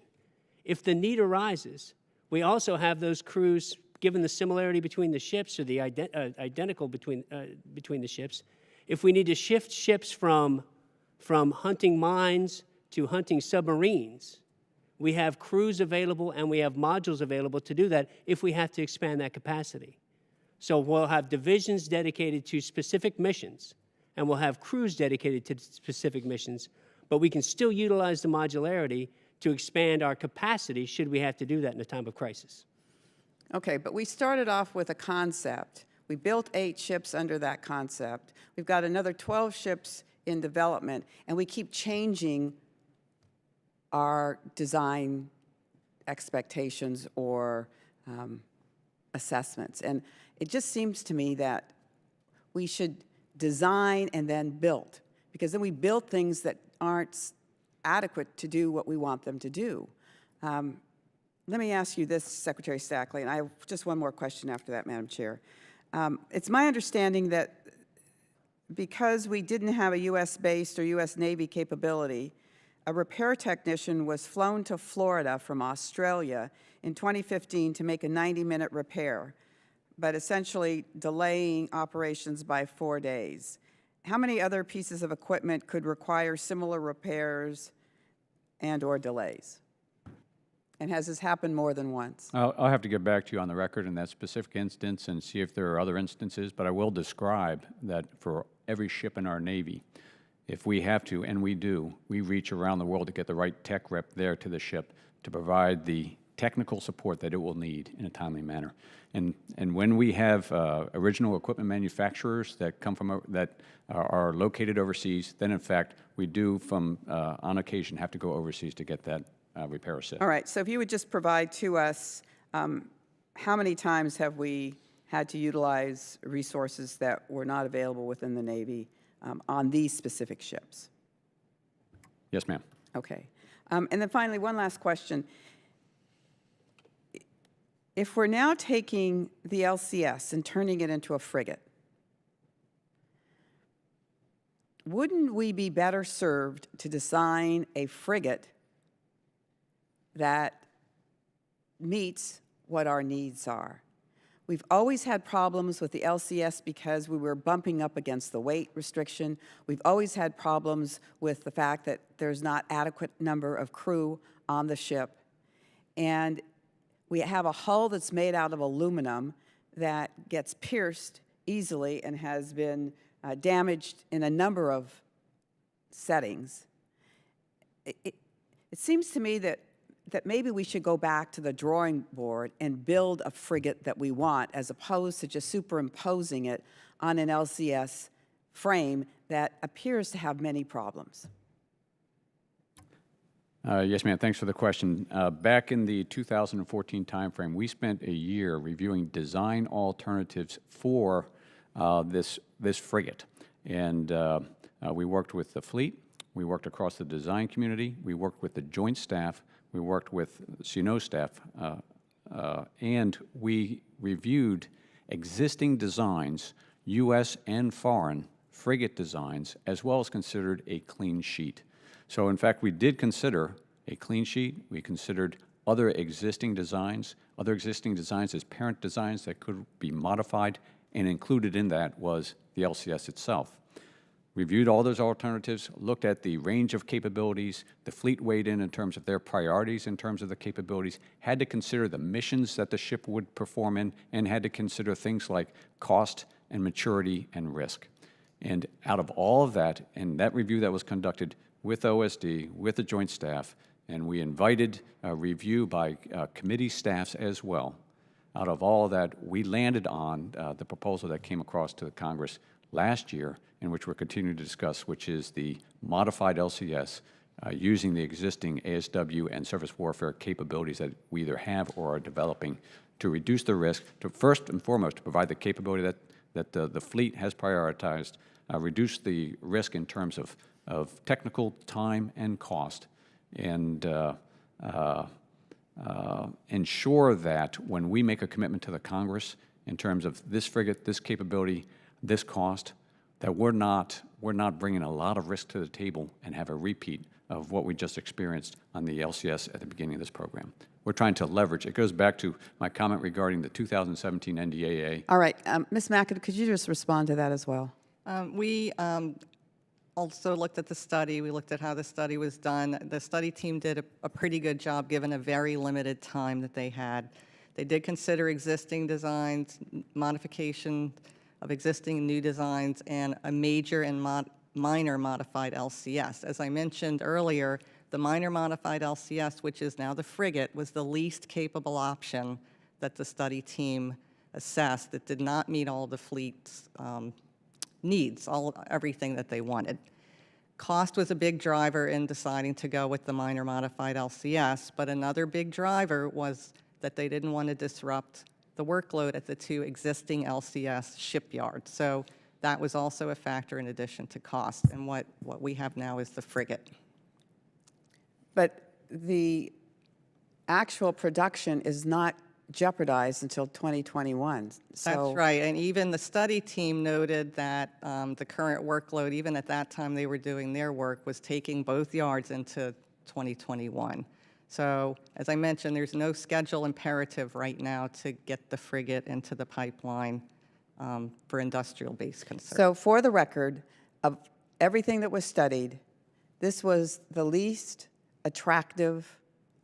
if the need arises, we also have those crews, given the similarity between the ships or the identical between the ships, if we need to shift ships from hunting mines to hunting submarines, we have crews available and we have modules available to do that if we have to expand that capacity. So we'll have divisions dedicated to specific missions, and we'll have crews dedicated to specific missions, but we can still utilize the modularity to expand our capacity should we have to do that in a time of crisis. Okay, but we started off with a concept. We built 8 ships under that concept. We've got another 12 ships in development, and we keep changing our design expectations or assessments. And it just seems to me that we should design and then build, because then we build things that aren't adequate to do what we want them to do. Let me ask you this, Secretary Stackley, and I have just one more question after that, Madam Chair. It's my understanding that because we didn't have a U.S.-based or U.S. Navy capability, a repair technician was flown to Florida from Australia in 2015 to make a 90-minute repair, but essentially delaying operations by 4 days. How many other pieces of equipment could require similar repairs and/or delays? And has this happened more than once? I'll have to get back to you on the record in that specific instance and see if there are other instances, but I will describe that for every ship in our Navy, if we have to, and we do, we reach around the world to get the right tech rep there to the ship to provide the technical support that it will need in a timely manner. And when we have original equipment manufacturers that come from that are located overseas, then in fact we do from on occasion have to go overseas to get that repair assist. All right, so if you would just provide to us, how many times have we had to utilize resources that were not available within the Navy on these specific ships? Yes, ma'am. Okay. And then finally, one last question. If we're now taking the LCS and turning it into a frigate, wouldn't we be better served to design a frigate that meets what our needs are? We've always had problems with the LCS because we were bumping up against the weight restriction. We've always had problems with the fact that there's not adequate number of crew on the ship. And we have a hull that's made out of aluminum that gets pierced easily and has been damaged in a number of settings. It seems to me that maybe we should go back to the drawing board and build a frigate that we want, as opposed to just superimposing it on an LCS frame that appears to have many problems. Yes, ma'am. Thanks for the question. Back in the 2014 timeframe, we spent a year reviewing design alternatives for this frigate. And we worked with the fleet. We worked across the design community. We worked with the joint staff. We worked with CNO staff. And we reviewed existing designs, U.S. and foreign frigate designs, as well as considered a clean sheet. So in fact, we did consider a clean sheet. We considered other existing designs as parent designs that could be modified, and included in that was the LCS itself. Reviewed all those alternatives, looked at the range of capabilities, the fleet weighed in terms of their priorities in terms of the capabilities, had to consider the missions that the ship would perform in, and had to consider things like cost and maturity and risk. And out of all of that, and that review that was conducted with OSD, with the joint staff, and we invited a review by committee staffs as well. Out of all of that, we landed on the proposal that came across to the Congress last year, in which we're continuing to discuss, which is the modified LCS using the existing ASW and surface warfare capabilities that we either have or are developing to reduce the risk, to first and foremost to provide the capability that the fleet has prioritized, reduce the risk in terms of technical time and cost, and ensure that when we make a commitment to the Congress in terms of this frigate, this capability, this cost, that we're not bringing a lot of risk to the table and have a repeat of what we just experienced on the LCS at the beginning of this program. We're trying to leverage. It goes back to my comment regarding the 2017 NDAA. All right, Ms. Mackin, could you just respond to that as well? We also looked at the study. We looked at how the study was done. The study team did a pretty good job given a very limited time that they had. They did consider existing designs, modification of existing and new designs, and a major and minor modified LCS. As I mentioned earlier, the minor modified LCS, which is now the frigate, was the least capable option that the study team assessed that did not meet all the fleet's needs, everything that they wanted. Cost was a big driver in deciding to go with the minor modified LCS, but another big driver was that they didn't want to disrupt the workload at the two existing LCS shipyards. So that was also a factor in addition to cost, and what we have now is the frigate. But the actual production is not jeopardized until 2021. So That's right, and even the study team noted that the current workload, even at that time they were doing their work, was taking both yards into 2021. So, as I mentioned, there's no schedule imperative right now to get the frigate into the pipeline for industrial-based concerns. So for the record, of everything that was studied, this was the least attractive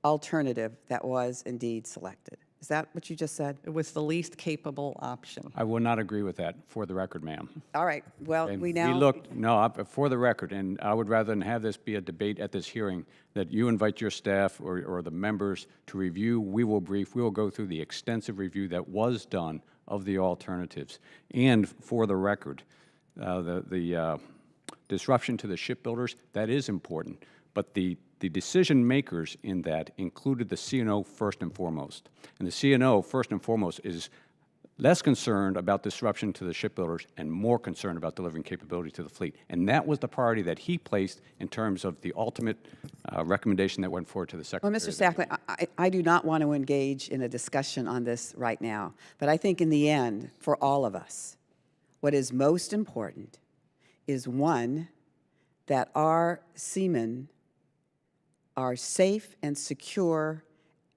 alternative that was indeed selected. Is that what you just said? It was the least capable option. I will not agree with that, for the record, ma'am. All right, well, And we now... looked, no, for the record, and I would rather than have this be a debate at this hearing, that you invite your staff or the members to review. We will brief. We will go through the extensive review that was done of the alternatives. And for the record, the disruption to the shipbuilders, that is important. But the decision makers in that included the CNO first and foremost. And the CNO, first and foremost, is less concerned about disruption to the shipbuilders and more concerned about delivering capability to the fleet. And that was the priority that he placed in terms of the ultimate recommendation that went forward to the Secretary. Well, Mr. Stackley, I do not want to engage in a discussion on this right now, but I think in the end, for all of us, what is most important is, one, that our seamen are safe and secure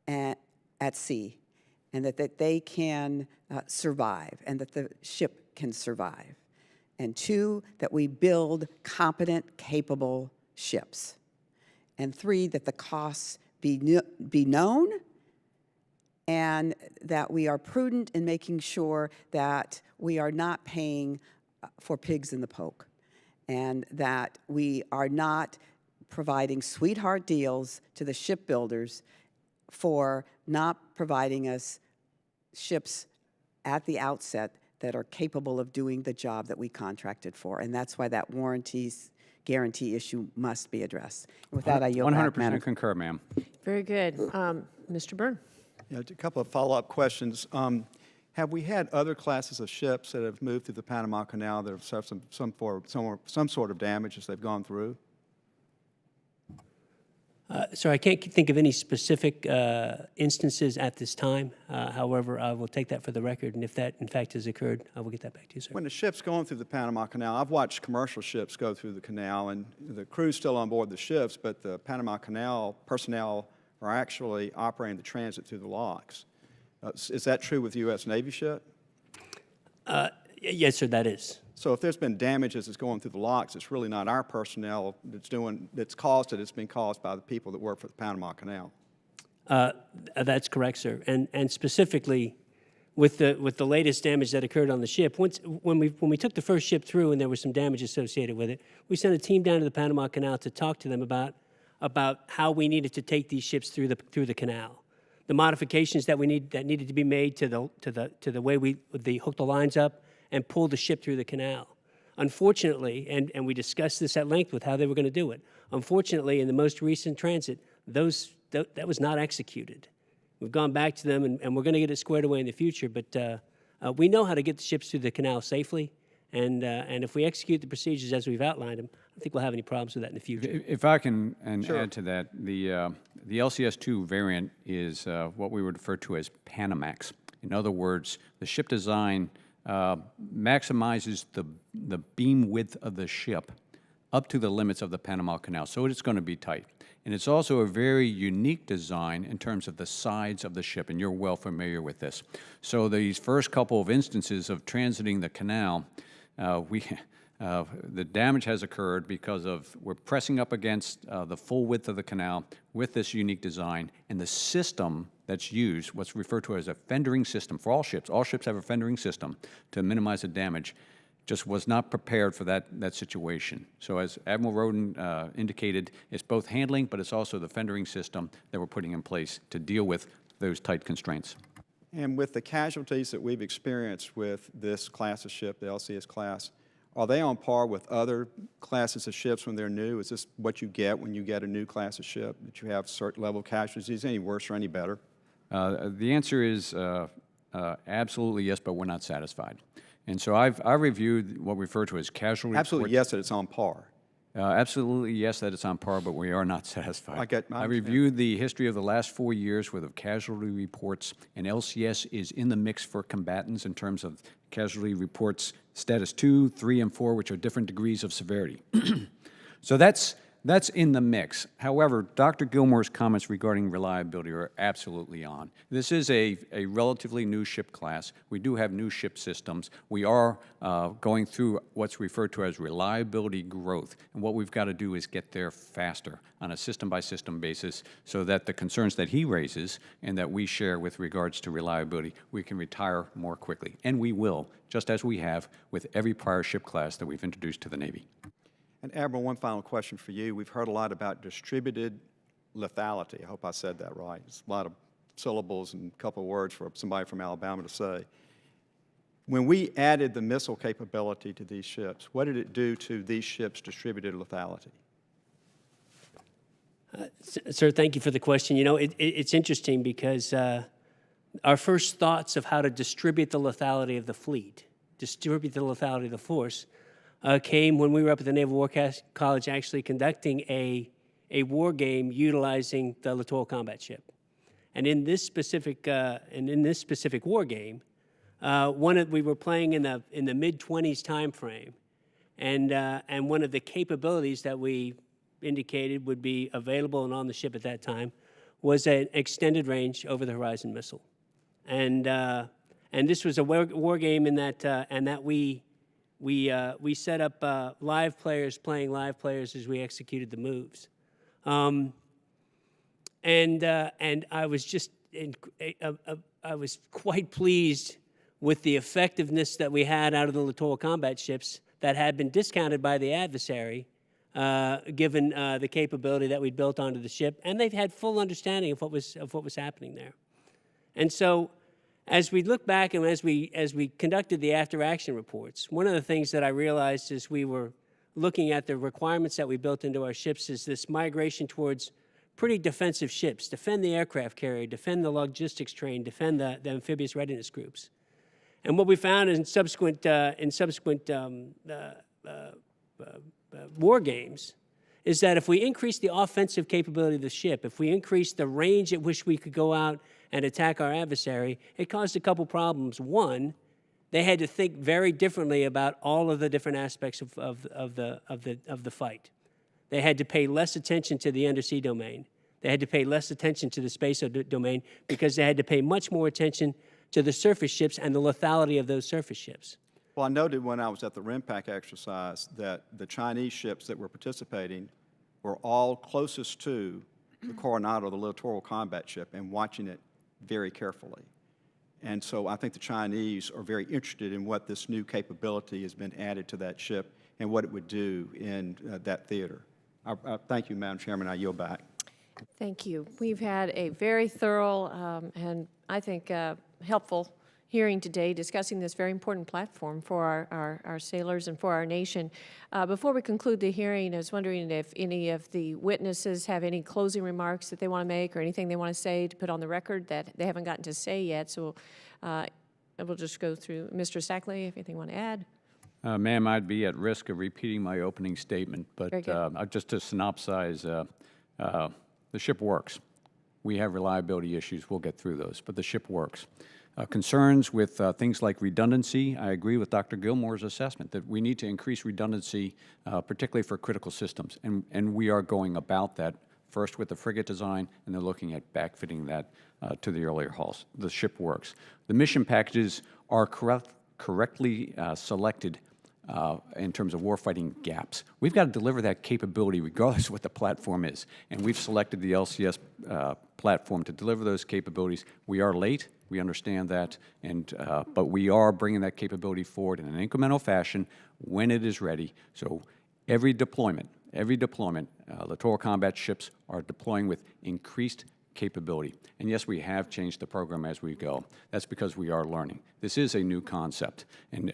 at sea, and that they can survive, and that the ship can survive. And two, that we build competent, capable ships. And three, that the costs be known, and that we are prudent in making sure that we are not paying for pigs in the poke, and that we are not providing sweetheart deals to the shipbuilders for not providing us ships at the outset that are capable of doing the job that we contracted for. And that's why that guarantee issue must be addressed. With that, I yield back, Madam. 100% concur, ma'am. Very good. Mr. Byrne? Yeah, a couple of follow-up questions. Have we had other classes of ships that have moved through the Panama Canal that have suffered some sort of damage as they've gone through? So I can't think of any specific instances at this time. However, I will take that for the record, and if that, in fact, has occurred, I will get that back to you, sir. When the ship's going through the Panama Canal, I've watched commercial ships go through the canal, and the crew's still on board the ships, but the Panama Canal personnel are actually operating the transit through the locks. Is that true with the U.S. Navy ship? Yes, sir, that is. So if there's been damage as it's going through the locks, it's really not our personnel that's caused it. It's been caused by the people that work for the Panama Canal. That's correct, sir. And specifically, with the latest damage that occurred on the ship, when we took the first ship through and there was some damage associated with it, we sent a team down to the Panama Canal to talk to them about how we needed to take these ships through the canal, the modifications that needed to be made to the way they hooked the lines up and pull the ship through the canal. Unfortunately, and we discussed this at length with how they were going to do it. Unfortunately, in the most recent transit, that was not executed. We've gone back to them, and we're going to get it squared away in the future. But we know how to get the ships through the canal safely, and if we execute the procedures as we've outlined them, I don't think we'll have any problems with that in the future. If I can Sure. add to that, the LCS-2 variant is what we would refer to as Panamax. In other words, the ship design maximizes the beam width of the ship up to the limits of the Panama Canal, so it's going to be tight. And it's also a very unique design in terms of the sides of the ship, and you're well familiar with this. So these first couple of instances of transiting the canal, the damage has occurred because we're pressing up against the full width of the canal with this unique design, and the system that's used, what's referred to as a fendering system for all ships. All ships have a fendering system to minimize the damage. Just was not prepared for that situation. So as Admiral Rowden indicated, it's both handling, but it's also the fendering system that we're putting in place to deal with those tight constraints. And with the casualties that we've experienced with this class of ship, the LCS class, are they on par with other classes of ships when they're new? Is this what you get when you get a new class of ship, that you have certain level of casualties, any worse or any better? The answer is absolutely yes, but we're not satisfied. And so I've reviewed what we refer to as casualty Absolutely reports. yes that it's on par. Absolutely yes that it's on par, but we are not satisfied. I understand. reviewed the history of the last 4 years worth of casualty reports, and LCS is in the mix for combatants in terms of casualty reports status 2, 3, and 4, which are different degrees of severity. So that's That's in the mix. However, Dr. Gilmore's comments regarding reliability are absolutely on. This is a relatively new ship class. We do have new ship systems. We are going through what's referred to as reliability growth. And what we've got to do is get there faster on a system-by-system basis so that the concerns that he raises and that we share with regards to reliability, we can retire more quickly. And we will, just as we have with every prior ship class that we've introduced to the Navy. And Admiral, one final question for you. We've heard a lot about distributed lethality. I hope I said that right. It's a lot of syllables and a couple of words for somebody from Alabama to say. When we added the missile capability to these ships, what did it do to these ships' distributed lethality? Sir, thank you for the question. You know, it's interesting because our first thoughts of how to distribute the lethality of the fleet, distribute the lethality of the force, came when we were up at the Naval War College actually conducting a war game utilizing the Littoral combat ship. And in this specific war game, we were playing in the mid-20s time frame, and one of the capabilities that we indicated would be available and on the ship at that time was an extended range over the horizon missile. And this was a war game in that we set up live players playing live players as we executed the moves, and I was just I was quite pleased with the effectiveness that we had out of the Littoral combat ships that had been discounted by the adversary, given the capability that we'd built onto the ship, and they've had full understanding of what was happening there, and so. As we look back and as we conducted the after-action reports, one of the things that I realized as we were looking at the requirements that we built into our ships is this migration towards pretty defensive ships, defend the aircraft carrier, defend the logistics train, defend the amphibious readiness groups. And what we found in subsequent war games is that if we increase the offensive capability of the ship, if we increase the range at which we could go out and attack our adversary, it caused a couple problems. One, they had to think very differently about all of the different aspects of the fight. They had to pay less attention to the undersea domain. They had to pay less attention to the space domain because they had to pay much more attention to the surface ships and the lethality of those surface ships. Well, I noted when I was at the RIMPAC exercise that the Chinese ships that were participating were all closest to the Coronado, the Littoral combat ship, and watching it very carefully. And so I think the Chinese are very interested in what this new capability has been added to that ship and what it would do in that theater. Thank you, Madam Chairman. I yield back. Thank you. We've had a very thorough and I think helpful hearing today discussing this very important platform for our sailors and for our nation. Before we conclude the hearing, I was wondering if any of the witnesses have any closing remarks that they want to make or anything they want to say to put on the record that they haven't gotten to say yet. So we'll just go through. Mr. Stackley, if anything you want to add? Ma'am, I'd be at risk of repeating my opening statement, but just to synopsize, the ship works. We have reliability issues. We'll get through those, but the ship works. Concerns with things like redundancy, I agree with Dr. Gilmore's assessment that we need to increase redundancy, particularly for critical systems, and we are going about that first with the frigate design, and then looking at backfitting that to the earlier hulls. The ship works. The mission packages are correctly selected in terms of warfighting gaps. We've got to deliver that capability regardless of what the platform is, and we've selected the LCS platform to deliver those capabilities. We are late. We understand that, but we are bringing that capability forward in an incremental fashion when it is ready. So every deployment, Littoral combat ships are deploying with increased capability. And yes, we have changed the program as we go. That's because we are learning. This is a new concept. And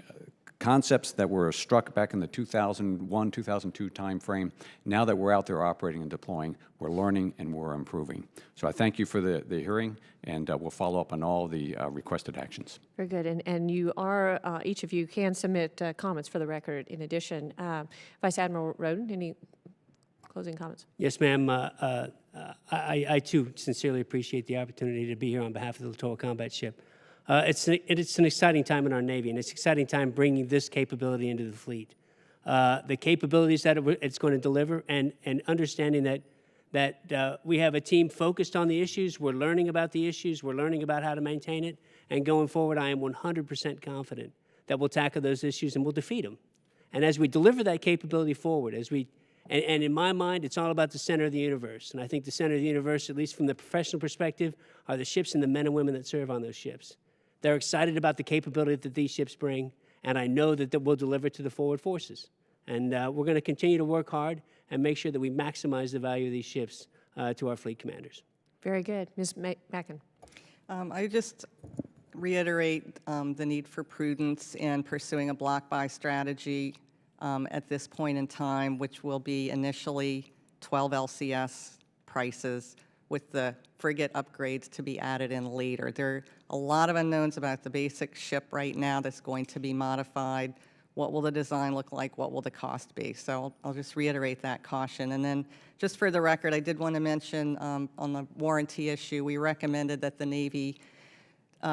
concepts that were struck back in the 2001, 2002 timeframe, now that we're out there operating and deploying, we're learning and we're improving. So I thank you for the hearing, and we'll follow up on all the requested actions. Very good. And you are, each of you can submit comments for the record in addition. Vice Admiral Rowden, any closing comments? Yes, ma'am. I too sincerely appreciate the opportunity to be here on behalf of the Littoral combat ship. It's an exciting time in our Navy, and it's an exciting time bringing this capability into the fleet. the capabilities that it's going to deliver, and understanding that we have a team focused on the issues. We're learning about the issues. We're learning about how to maintain it. And going forward, I am 100% confident that we'll tackle those issues and we'll defeat them. And as we deliver that capability forward, and in my mind, it's all about the center of the universe. And I think the center of the universe, at least from the professional perspective, are the ships and the men and women that serve on those ships. They're excited about the capability that these ships bring, and I know that we'll deliver to the forward forces. And we're going to continue to work hard and make sure that we maximize the value of these ships to our fleet commanders. Very good. Ms. Mackin. I just reiterate the need for prudence in pursuing a block-buy strategy at this point in time, which will be initially 12 LCS prices with the frigate upgrades to be added in later. There are a lot of unknowns about the basic ship right now that's going to be modified. What will the design look like? What will the cost be? So I'll just reiterate that caution. And then just for the record, I did want to mention on the warranty issue, we recommended that the Navy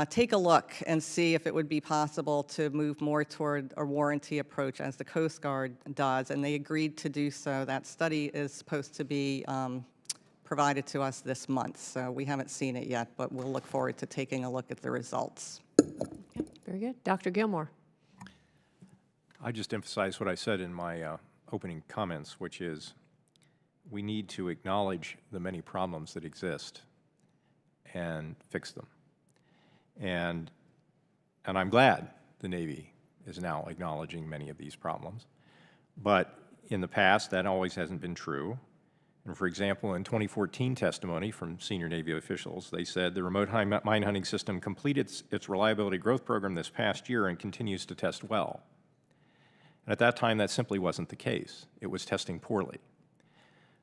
take a look and see if it would be possible to move more toward a warranty approach as the Coast Guard does, and they agreed to do so. That study is supposed to be provided to us this month, so we haven't seen it yet, but we'll look forward to taking a look at the results. Okay, very good. Dr. Gilmore. I just emphasize what I said in my opening comments, which is we need to acknowledge the many problems that exist and fix them. And I'm glad the Navy is now acknowledging many of these problems. But in the past, that always hasn't been true. And for example, in 2014 testimony from senior Navy officials, they said the remote mine hunting system completed its reliability growth program this past year and continues to test well. And at that time, that simply wasn't the case. It was testing poorly.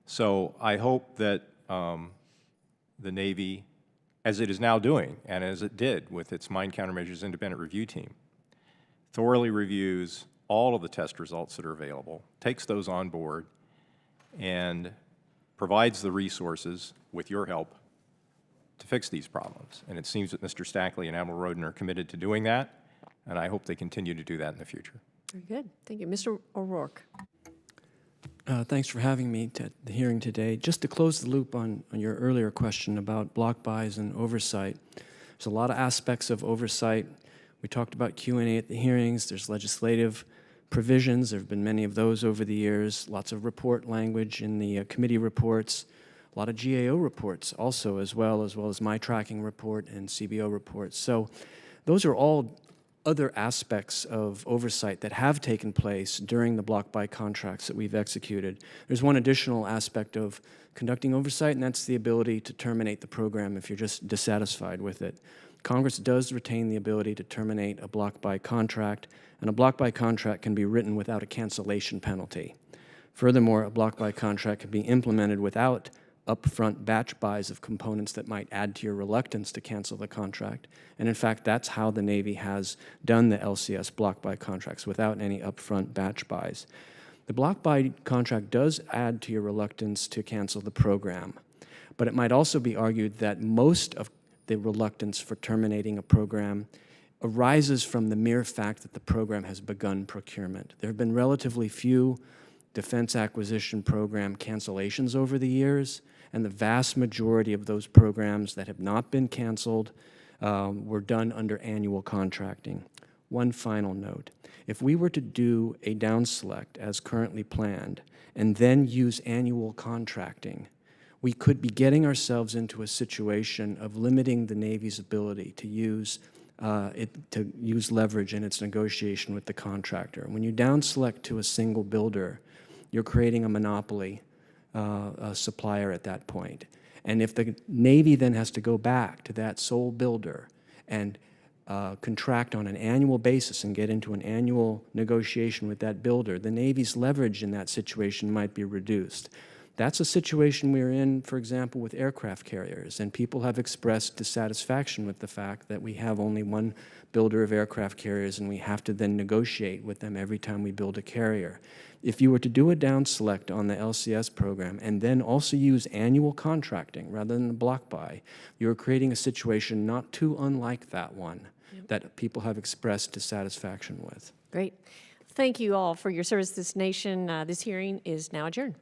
So I hope that the Navy, as it is now doing, and as it did with its Mine Countermeasures Independent Review Team, thoroughly reviews all of the test results that are available, takes those on board, and provides the resources, with your help, to fix these problems. And it seems that Mr. Stackley and Admiral Rowden are committed to doing that, and I hope they continue to do that in the future. Very good. Thank you. Mr. O'Rourke. Thanks for having me to the hearing today. Just to close the loop on your earlier question about block buys and oversight, there's a lot of aspects of oversight. We talked about Q&A at the hearings. There's legislative provisions. There have been many of those over the years. Lots of report language in the committee reports. A lot of GAO reports also, as well as my tracking report and CBO reports. So those are all other aspects of oversight that have taken place during the block buy contracts that we've executed. There's one additional aspect of conducting oversight, and that's the ability to terminate the program if you're just dissatisfied with it. Congress does retain the ability to terminate a block buy contract, and a block buy contract can be written without a cancellation penalty. Furthermore, a block buy contract can be implemented without upfront batch buys of components that might add to your reluctance to cancel the contract. And in fact, that's how the Navy has done the LCS block buy contracts, without any upfront batch buys. The block buy contract does add to your reluctance to cancel the program, but it might also be argued that most of the reluctance for terminating a program arises from the mere fact that the program has begun procurement. There have been relatively few defense acquisition program cancellations over the years, and the vast majority of those programs that have not been canceled were done under annual contracting. One final note. If we were to do a down select as currently planned and then use annual contracting, we could be getting ourselves into a situation of limiting the Navy's ability to use leverage in its negotiation with the contractor. When you down select to a single builder, you're creating a monopoly supplier at that point. And if the Navy then has to go back to that sole builder and contract on an annual basis and get into an annual negotiation with that builder, the Navy's leverage in that situation might be reduced. That's a situation we're in, for example, with aircraft carriers, and people have expressed dissatisfaction with the fact that we have only one builder of aircraft carriers and we have to then negotiate with them every time we build a carrier. If you were to do a down select on the LCS program and then also use annual contracting rather than block buy, you're creating a situation not too unlike that one that people have expressed dissatisfaction with. Great. Thank you all for your service to this nation. This hearing is now adjourned.